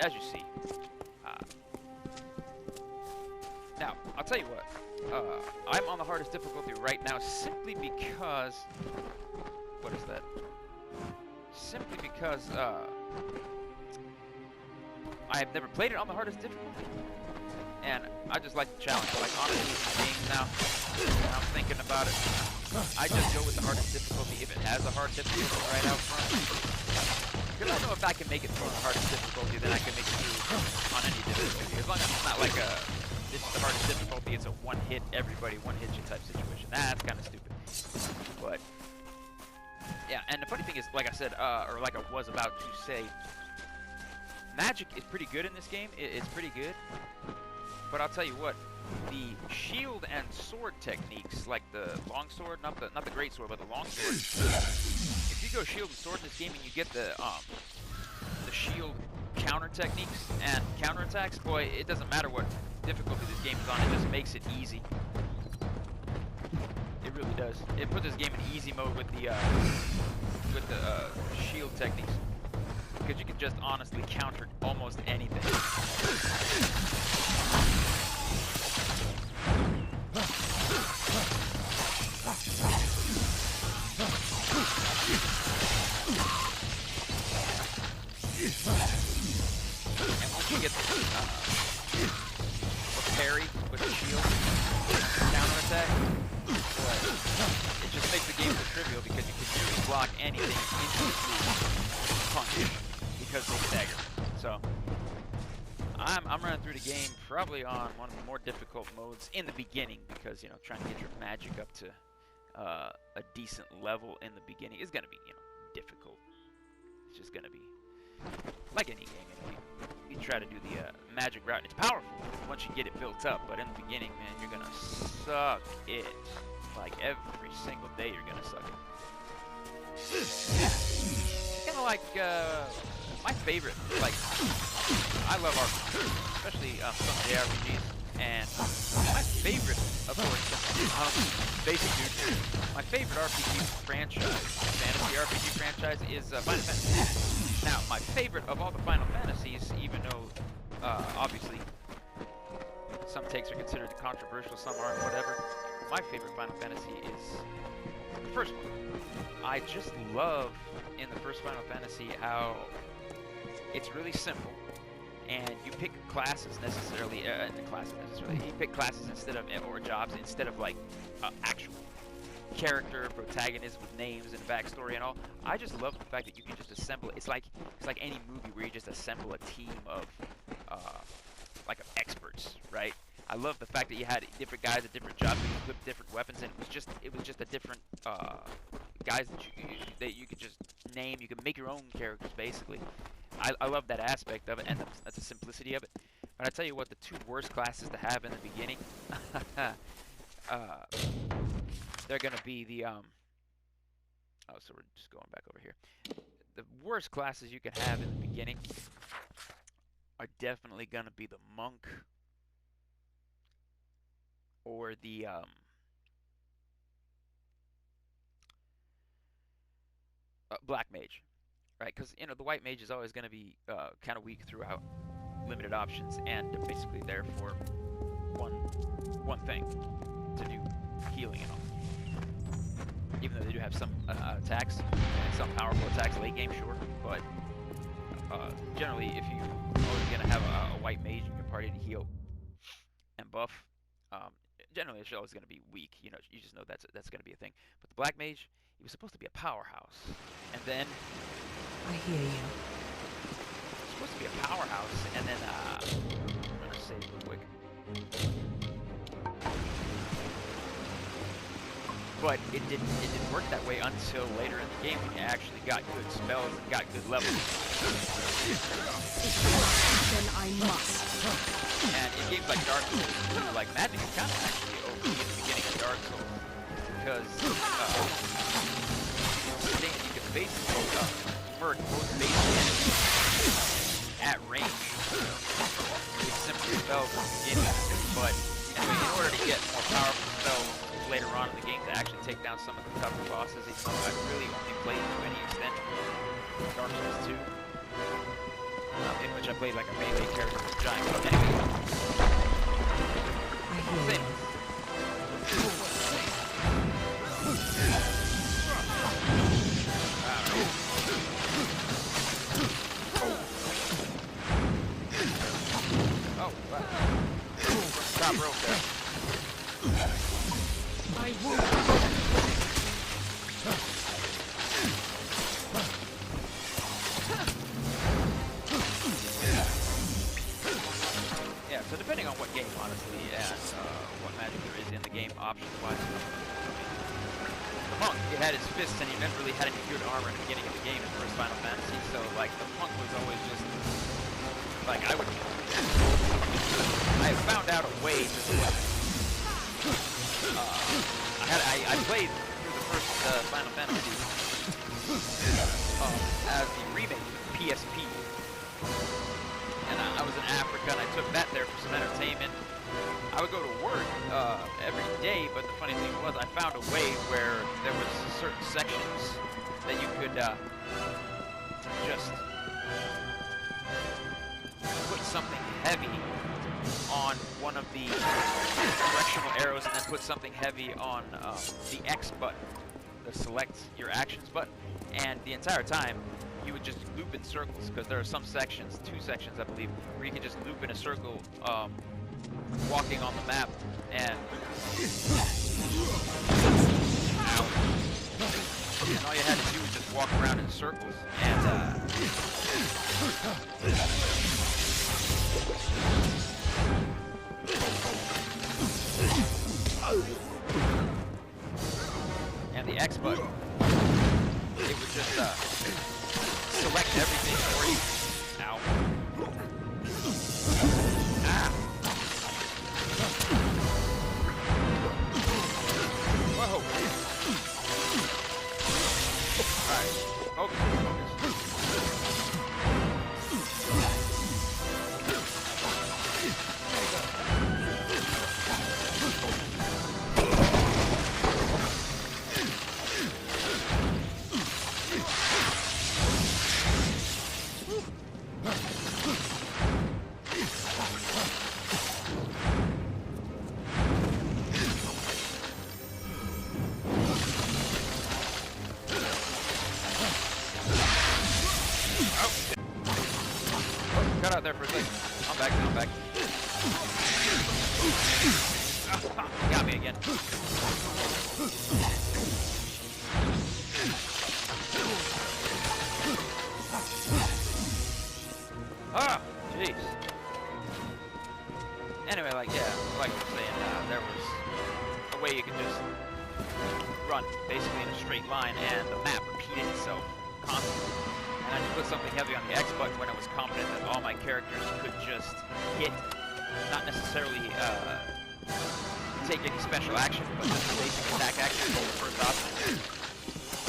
as you see, now I'll tell you what. I'm on the hardest difficulty right now simply because. What is that? Simply because I have never played it on the hardest difficulty, and I just like the challenge. Like honestly, with games now, when I'm thinking about it, I just go with the hardest difficulty if it has a hard difficulty right out front. Because I know if I can make it through on the hardest difficulty, then I can make it through on any difficulty. As long as it's not like this is the hardest difficulty, it's a one-hit everybody, one-hit you type situation. That's kind of stupid. But yeah, and the funny thing is, like I said, or like I was about to say, magic is pretty good in this game. It's pretty good. But I'll tell you what, the shield and sword techniques, like the long sword, not the great sword, but the long sword. If you go shield and sword in this game and you get the shield counter techniques and counterattacks, boy, it doesn't matter what difficulty this game is on. It just makes it easy. It really does. It puts this game in easy mode with the shield techniques, because you can just honestly counter almost anything. And once you get the parry with the shield counterattack, it just makes the game so trivial because you can usually block anything instantly punch because they stagger. So I'm running through the game probably on one of the more difficult modes in the beginning, because, you know, trying to get your magic up to a decent level in the beginning is going to be, you know, difficult. It's just going to be like any game. You try to do the magic route, and it's powerful once you get it built up, but in the beginning, man, you're going to suck it. Like every single day you're going to suck it. Kind of like my favorite, like, I love RPGs, especially some of the RPGs, and my favorite, of course, basic dude, my favorite RPG franchise, fantasy RPG franchise, is Final Fantasy. Now, my favorite of all the Final Fantasies, even though, obviously, some takes are considered controversial, some aren't, whatever, my favorite Final Fantasy is the first one. I just love, in the first Final Fantasy, how it's really simple, and you pick classes necessarily, you pick classes instead of, or jobs instead of like actual character protagonists with names and backstory and all. I just love the fact that you can just assemble it. It's like any movie where you just assemble a team of like of experts, right? I love the fact that you had different guys at different jobs that equipped different weapons, and it was just a different guys that you could just name. You could make your own characters basically. I love that aspect of it, and that's the simplicity of it. But I tell you what, the two worst classes to have in the beginning, they're gonna be the oh, so we're just going back over here. The worst classes you can have in the beginning are definitely gonna be the monk or the black mage, right? Because you know the white mage is always gonna be kind of weak throughout, limited options, and they're basically there for one thing, to do healing and all. Even though they do have some attacks, some powerful attacks late game, sure, but generally, if you are always gonna have a white mage in your party to heal and buff, generally it's always gonna be weak. You know, you just know that's gonna be a thing. But the black mage, he was supposed to be a powerhouse, and then I hear you. Supposed to be a powerhouse, and then I'm gonna save real quick. But it didn't work that way until later in the game when you actually got good spells and got good levels. Then I must. And in games like Dark Souls, like magic is kind of actually OP in the beginning of Dark Souls, because you can basically murk most basic enemies at range with simple spells in the beginning. But anyway, in order to get more powerful spells later on in the game to actually take down some of the tougher bosses, even though I've really only played to any extent Dark Souls 2, in which I played like a melee character with a giant. But anyway, same. Oh, wow. Top rope there. I won't. Yeah, so depending on what game, honestly, and what magic there is in the game, options-wise. The monk, he had his fists and he never really had any good armor in the beginning of the game in the first Final Fantasy, so like the monk was always just like I found out a way to do it. I played through the first Final Fantasy as the remake PSP, and I was in Africa and I took that there for some entertainment. I would go to work every day, but the funny thing was I found a way where there was certain sections that you could just put something heavy on one of the directional arrows and then put something heavy on the X button, the select your actions button, and the entire time you would just loop in circles, because there are some sections, 2 sections I believe, where you can just loop in a circle walking on the map, and all you had to do was just walk around in circles, and the X button, it would just select everything for you. Ow. Ah. Whoa. Alright. Focus. Cut out there for a second. I'm back. Got me again. Ah, jeez. Anyway, like, yeah, like I was saying, there was a way you could just run basically in a straight line and the map repeated itself constantly. And I just put something heavy on the X button when I was confident that all my characters could just hit, not necessarily take any special action, but just a basic attack action was the first option.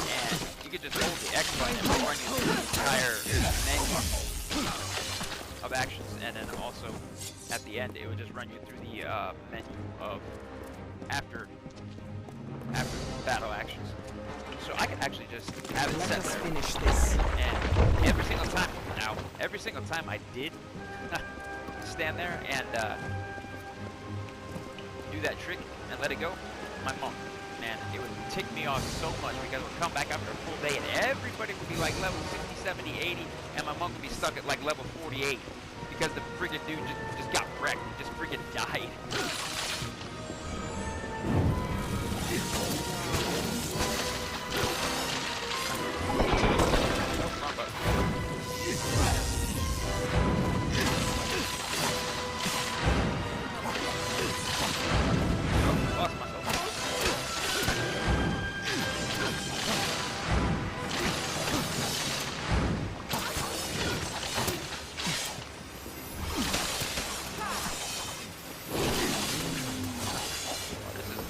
And you could just hold the X button and run you through the entire menu of actions, and then also at the end it would just run you through the menu of after battle actions. So I can actually just have it set there. Finish this. And every single time I did stand there and do that trick and let it go, my monk, man, it would tick me off so much because it would come back after a full day and everybody would be like level 60, 70, 80, and my monk would be stuck at like level 48 because the friggin' dude just got wrecked. He just friggin' died.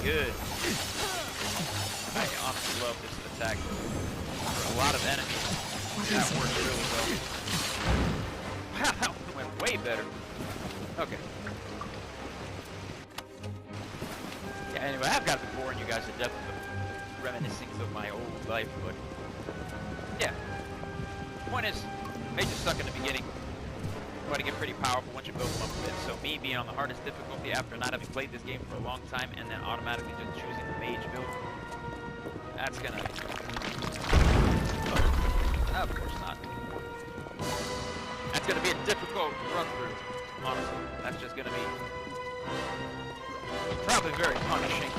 Good. I honestly love this attack. For a lot of enemies, that works really well. Wow, that one went way better. Okay. Yeah, anyway, I've got to be boring you guys to death with reminiscing of my old life, but yeah. The point is, they just suck in the beginning. But to get pretty powerful once you build them up a bit. So me being on the hardest difficulty after not having played this game for a long time and then automatically just choosing the mage build, that's gonna... of course not. That's gonna be a difficult run through, honestly. That's just gonna be probably very punishing.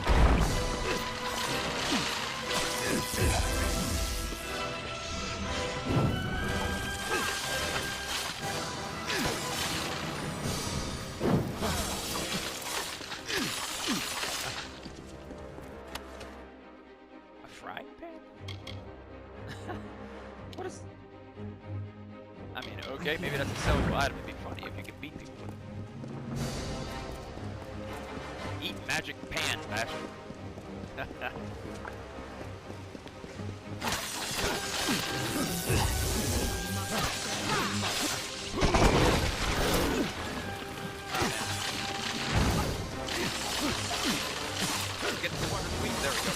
What is... I mean, okay, maybe that's a sellable item. It'd be funny if you could beat people with it. Eat magic pan, bastard. Get the water sweet. There we go.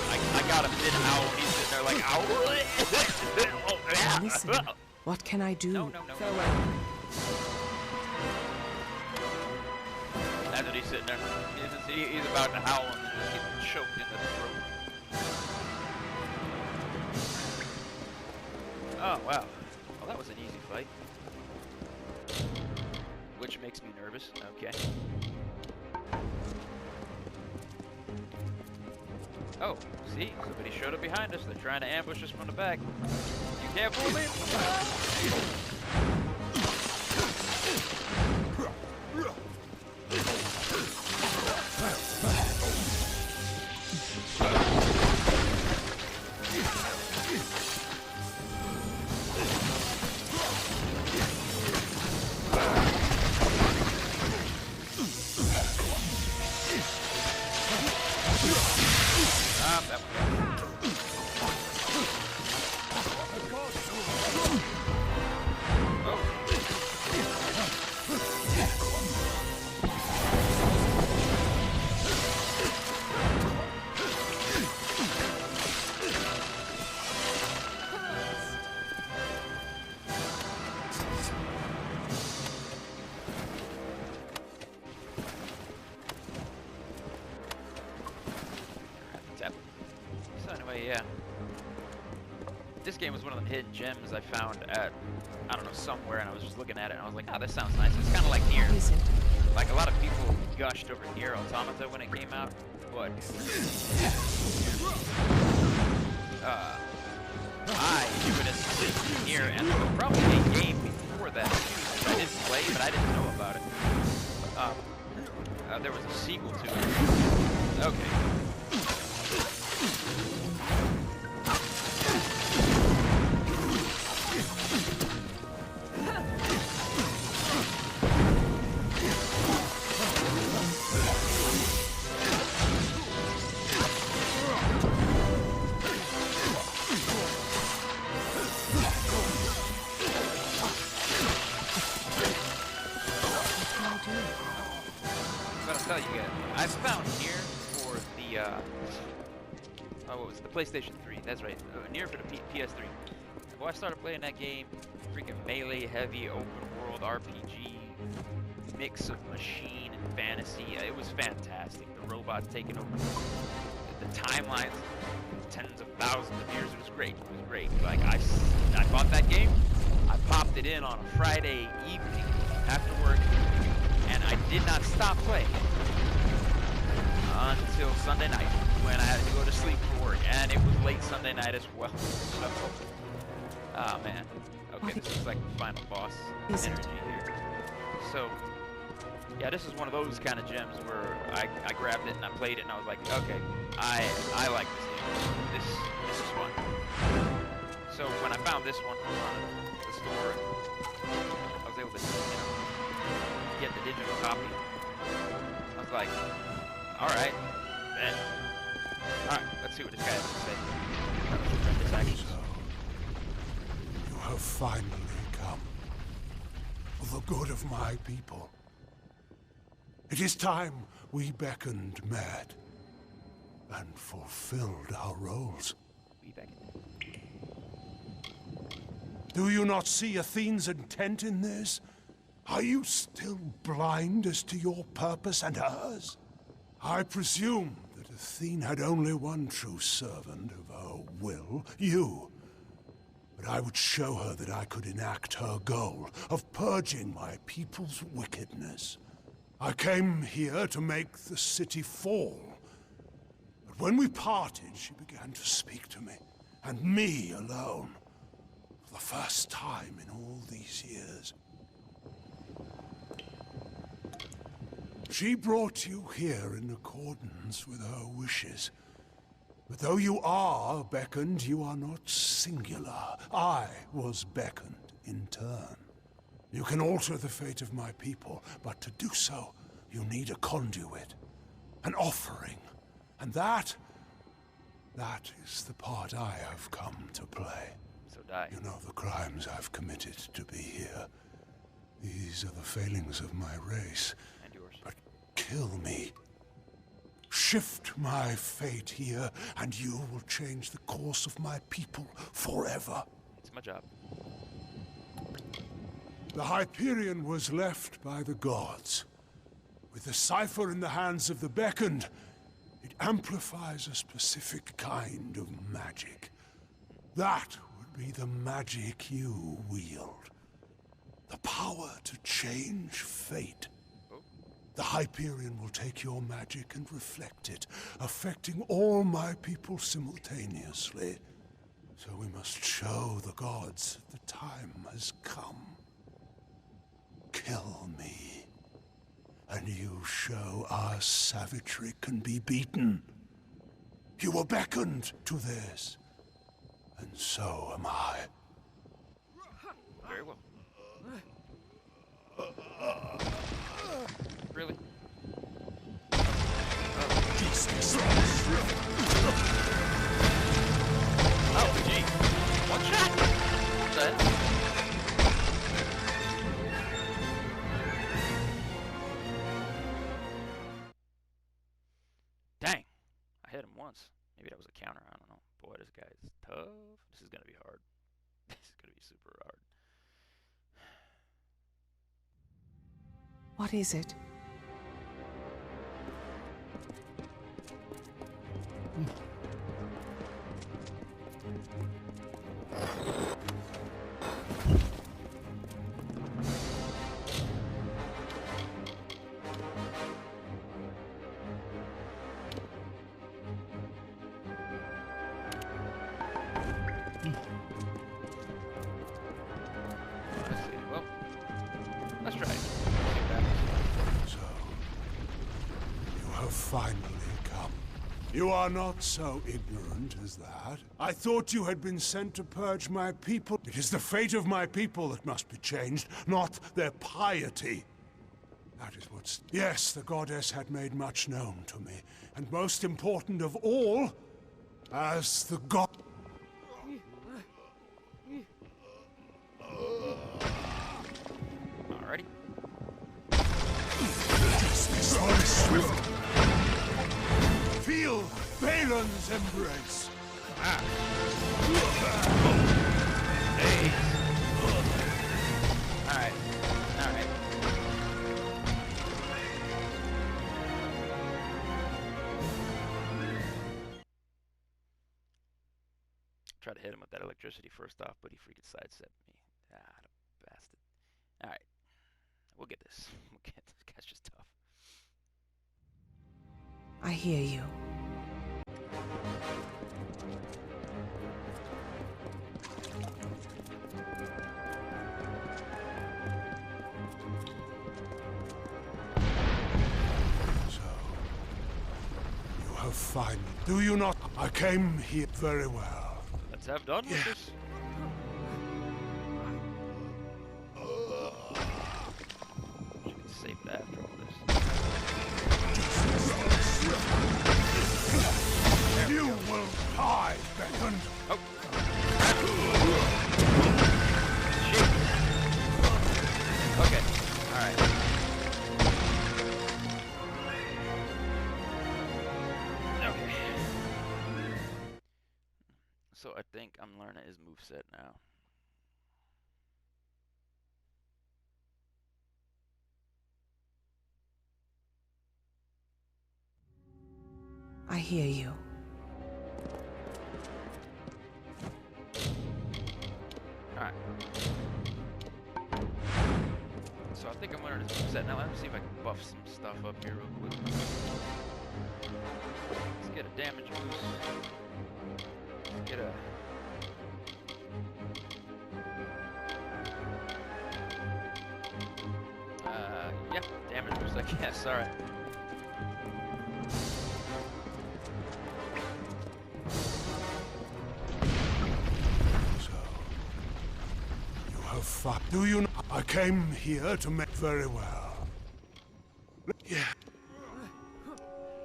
I got him mid-howl, he's sitting there like, ow! Oh, yeah. Listen, what can I do? No. That's what he's sitting there. He's about to howl and then just get choked in the throat. Oh, wow. Well, that was an easy fight. Which makes me nervous. Okay. Oh, see? Somebody showed up behind us. They're trying to ambush us from the back. You can't fool me! So anyway, yeah. This game was one of them hidden gems I found at I don't know, somewhere, and I was just looking at it, and I was like, oh, this sounds nice. It's kind of like Nier. Like, a lot of people gushed over Nier Automata when it came out, but I give it a 6 Nier, and there was probably a game before that I didn't play, but I didn't know about it. There was a sequel to it. Okay. I found Nier for the what was it? The PlayStation 3. That's right. Nier for the PS3. Well, I started playing that game. Freaking melee heavy open world RPG mix of machine and fantasy. It was fantastic. The robots taking over the timelines, tens of thousands of years. It was great. It was great. Like I bought that game. I popped it in on a Friday evening after work, and I did not stop playing until Sunday night when I had to go to sleep for work, and it was late Sunday night as well. So, oh man. Okay, this is like the final boss energy here. So, yeah, this is one of those kind of gems where I grabbed it and I played it and I was like, okay, I like this game. This is fun. So when I found this one on the store, I was able to get the digital copy. I was like, alright, then. Alright, let's see what this guy has to say. So, you have finally come. For the good of my people. It is time we beckoned Mad and fulfilled our roles. We beckoned. Do you not see Athene's intent in this? Are you still blind as to your purpose and hers? I presume that Athene had only one true servant of her will, you. But I would show her that I could enact her goal of purging my people's wickedness. I came here to make the city fall. But when we parted, she began to speak to me, and me alone, for the first time in all these years. She brought you here in accordance with her wishes. But though you are beckoned, you are not singular. I was beckoned in turn. You can alter the fate of my people, but to do so, you need a conduit, an offering. And that is the part I have come to play. So die. You know the crimes I've committed to be here. These are the failings of my race. And yours. But kill me. Shift my fate here, and you will change the course of my people forever. It's my job. The Hyperion was left by the gods. With the cipher in the hands of the beckoned, it amplifies a specific kind of magic. That would be the magic you wield. The power to change fate. The Hyperion will take your magic and reflect it, affecting all my people simultaneously. So we must show the gods that the time has come. Kill me, and you show our savagery can be beaten. You were beckoned to this, and so am I. Very well. Really? Oh, gee. One shot! What's that? Dang. I hit him once. Maybe that was a counter. I don't know. Boy, this guy is tough. This is going to be hard. This is going to be super hard. What is it? Let's try it. So, you have finally come. You are not so ignorant as that. I thought you had been sent to purge my people. It is the fate of my people that must be changed, not their piety. That is what's... Yes, the goddess had made much known to me. And most important of all, as the god... Alrighty. Swift. Feel Balin's embrace. Hey. Alright. Alright. Try to hit him with that electricity first off, but he freaking sidestepped me. Ah, the bastard. Alright. We'll get this. We'll get this. Guy's just tough. I hear you. So, you have finally... Do you not? I came here very well. Let's have done with this. Should get saved after all this. You will die, Beckham. Oh. Okay. Alright. Okay. So I think I'm learning his moveset now. I hear you. Alright. So I think I'm learning his moveset now. Let me see if I can buff some stuff up here real quick. Let's get a damage boost. Let's get a... yeah, damage boost, I guess. Alright. Do you know? I came here to make very well. Yeah.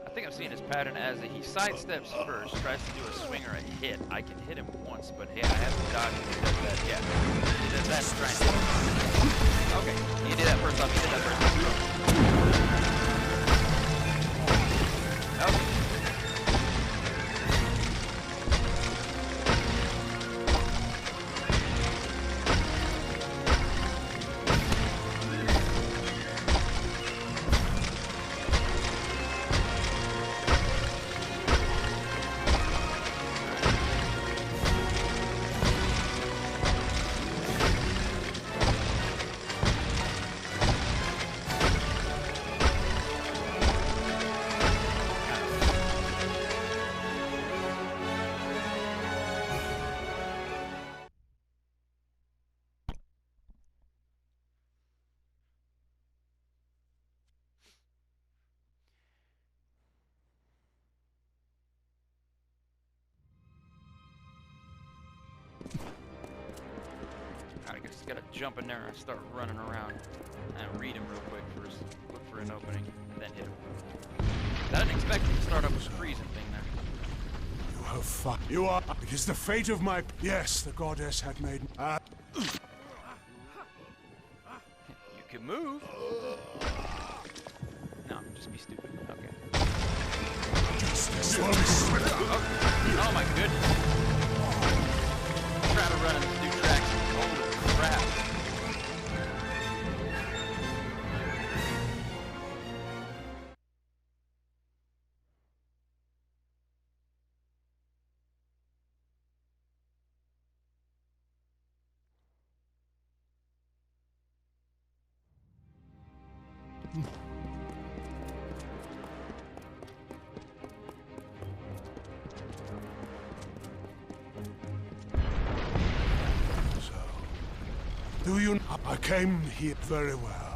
I think I'm seeing his pattern as he sidesteps first, tries to do a swing or a hit. I can hit him once, but hey, I have to dodge when he does that. Yeah. He does that to try and hit him. Okay, he did that first off. He did that first off. Okay. I just gotta jump in there and start running around and read him real quick first. Look for an opening, and then hit him. I didn't expect him to start up with a freezing thing there. You have fought. You are. It is the fate of my. Yes, the goddess had made. You can move. No, just be stupid. Okay. Oh my goodness. Try to run in this new tracks. Holy crap. Do you? I came here very well.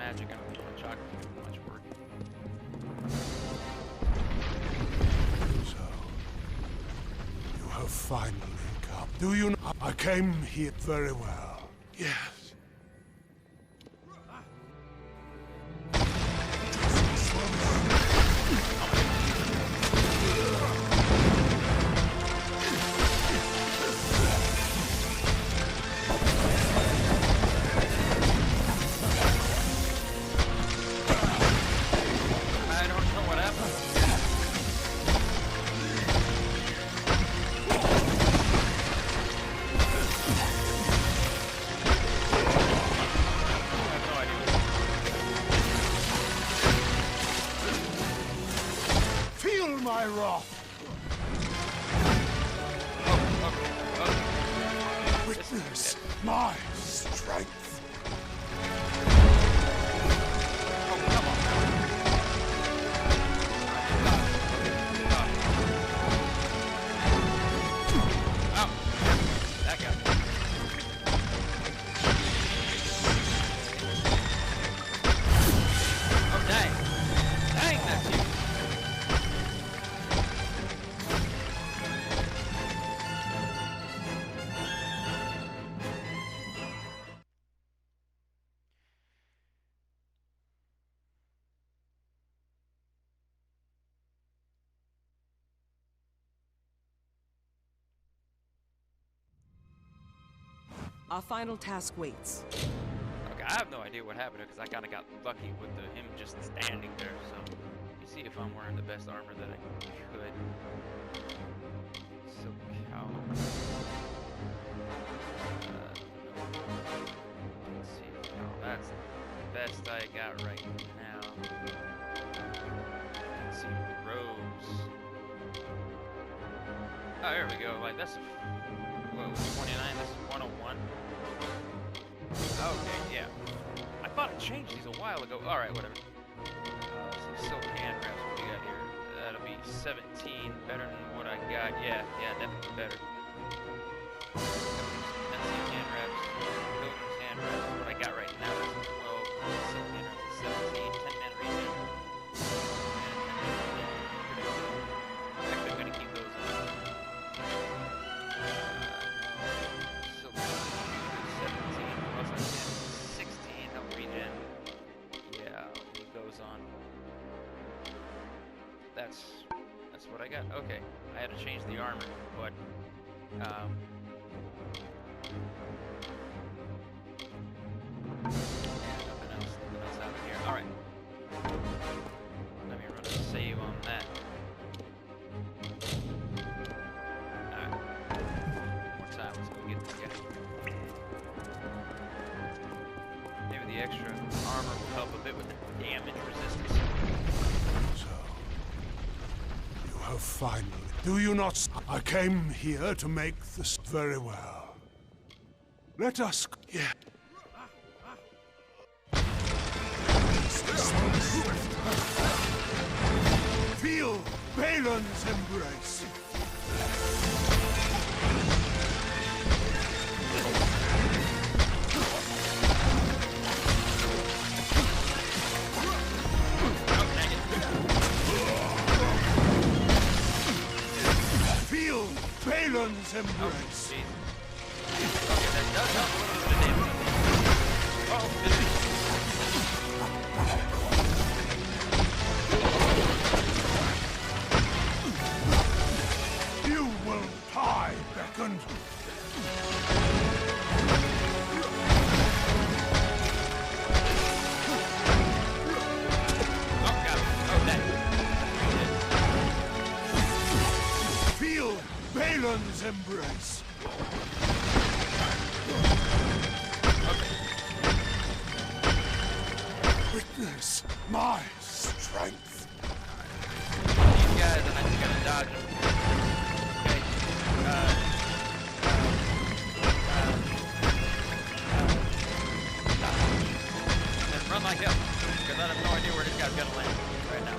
magic. I don't think the chocolate can do much work. So, you have finally come. Do you know? I came here very well. Yes. My wrath. Witness my strength. Oh, come on. Oh, that got me. Oh, dang. Dang, that's you. Our final task waits. Okay, I have no idea what happened because I kind of got lucky with him just standing there. So, let me see if I'm wearing the best armor that I could. So, cow. Let's see. Oh, that's the best I got right now. Let's see. Rose. Oh, there we go. Like, that's. What was 29? This is 101. Okay, yeah. I thought I changed these a while ago. Alright, whatever. Some silk hand wraps. What we got here? That'll be 17. Better than what I got. Yeah, definitely better. Pencil hand wraps. Pilgrim's hand wraps. What I got right now is 12. Silk hand wraps is 17. 10-man regen. Actually, I'm gonna keep those on. That's what I got. Okay, I had to change the armor, but yeah, nothing else happened here. All right, let me run a save on that. All right, one more time. Let's go get this guy. Maybe the extra armor will help a bit with the damage resistance. Oh, finally. Do you not? I came here to make this very well. Let us. Yeah. Feel Balin's embrace. Balin's embrace. Oh, okay, that does help a little bit of damage. You will die, beckoned. Oh, got it. Oh, that. Feel Balin's embrace. Okay. Witness my strength. These guys, I'm actually gonna dodge them. Okay. And run like hell, because I have no idea where this guy's gonna land right now.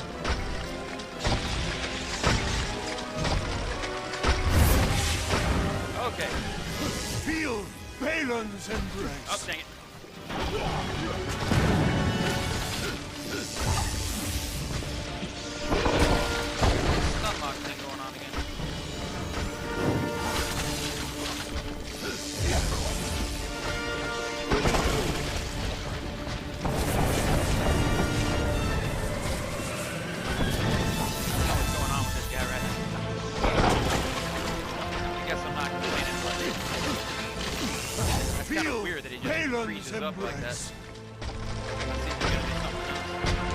Okay. Feel Balin's embrace. Oh, dang it. Odin's embrace.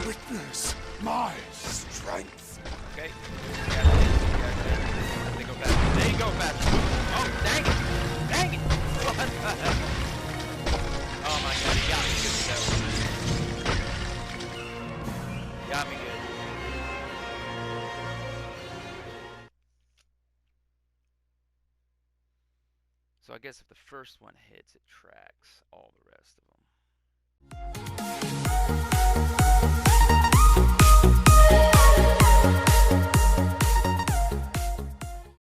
Witness my strength. Okay. They go back. They go back. Oh, dang it! Dang it! What the heck? Oh my god, he got me good though. Got me good. So I guess if the first one hits, it tracks all the rest of them.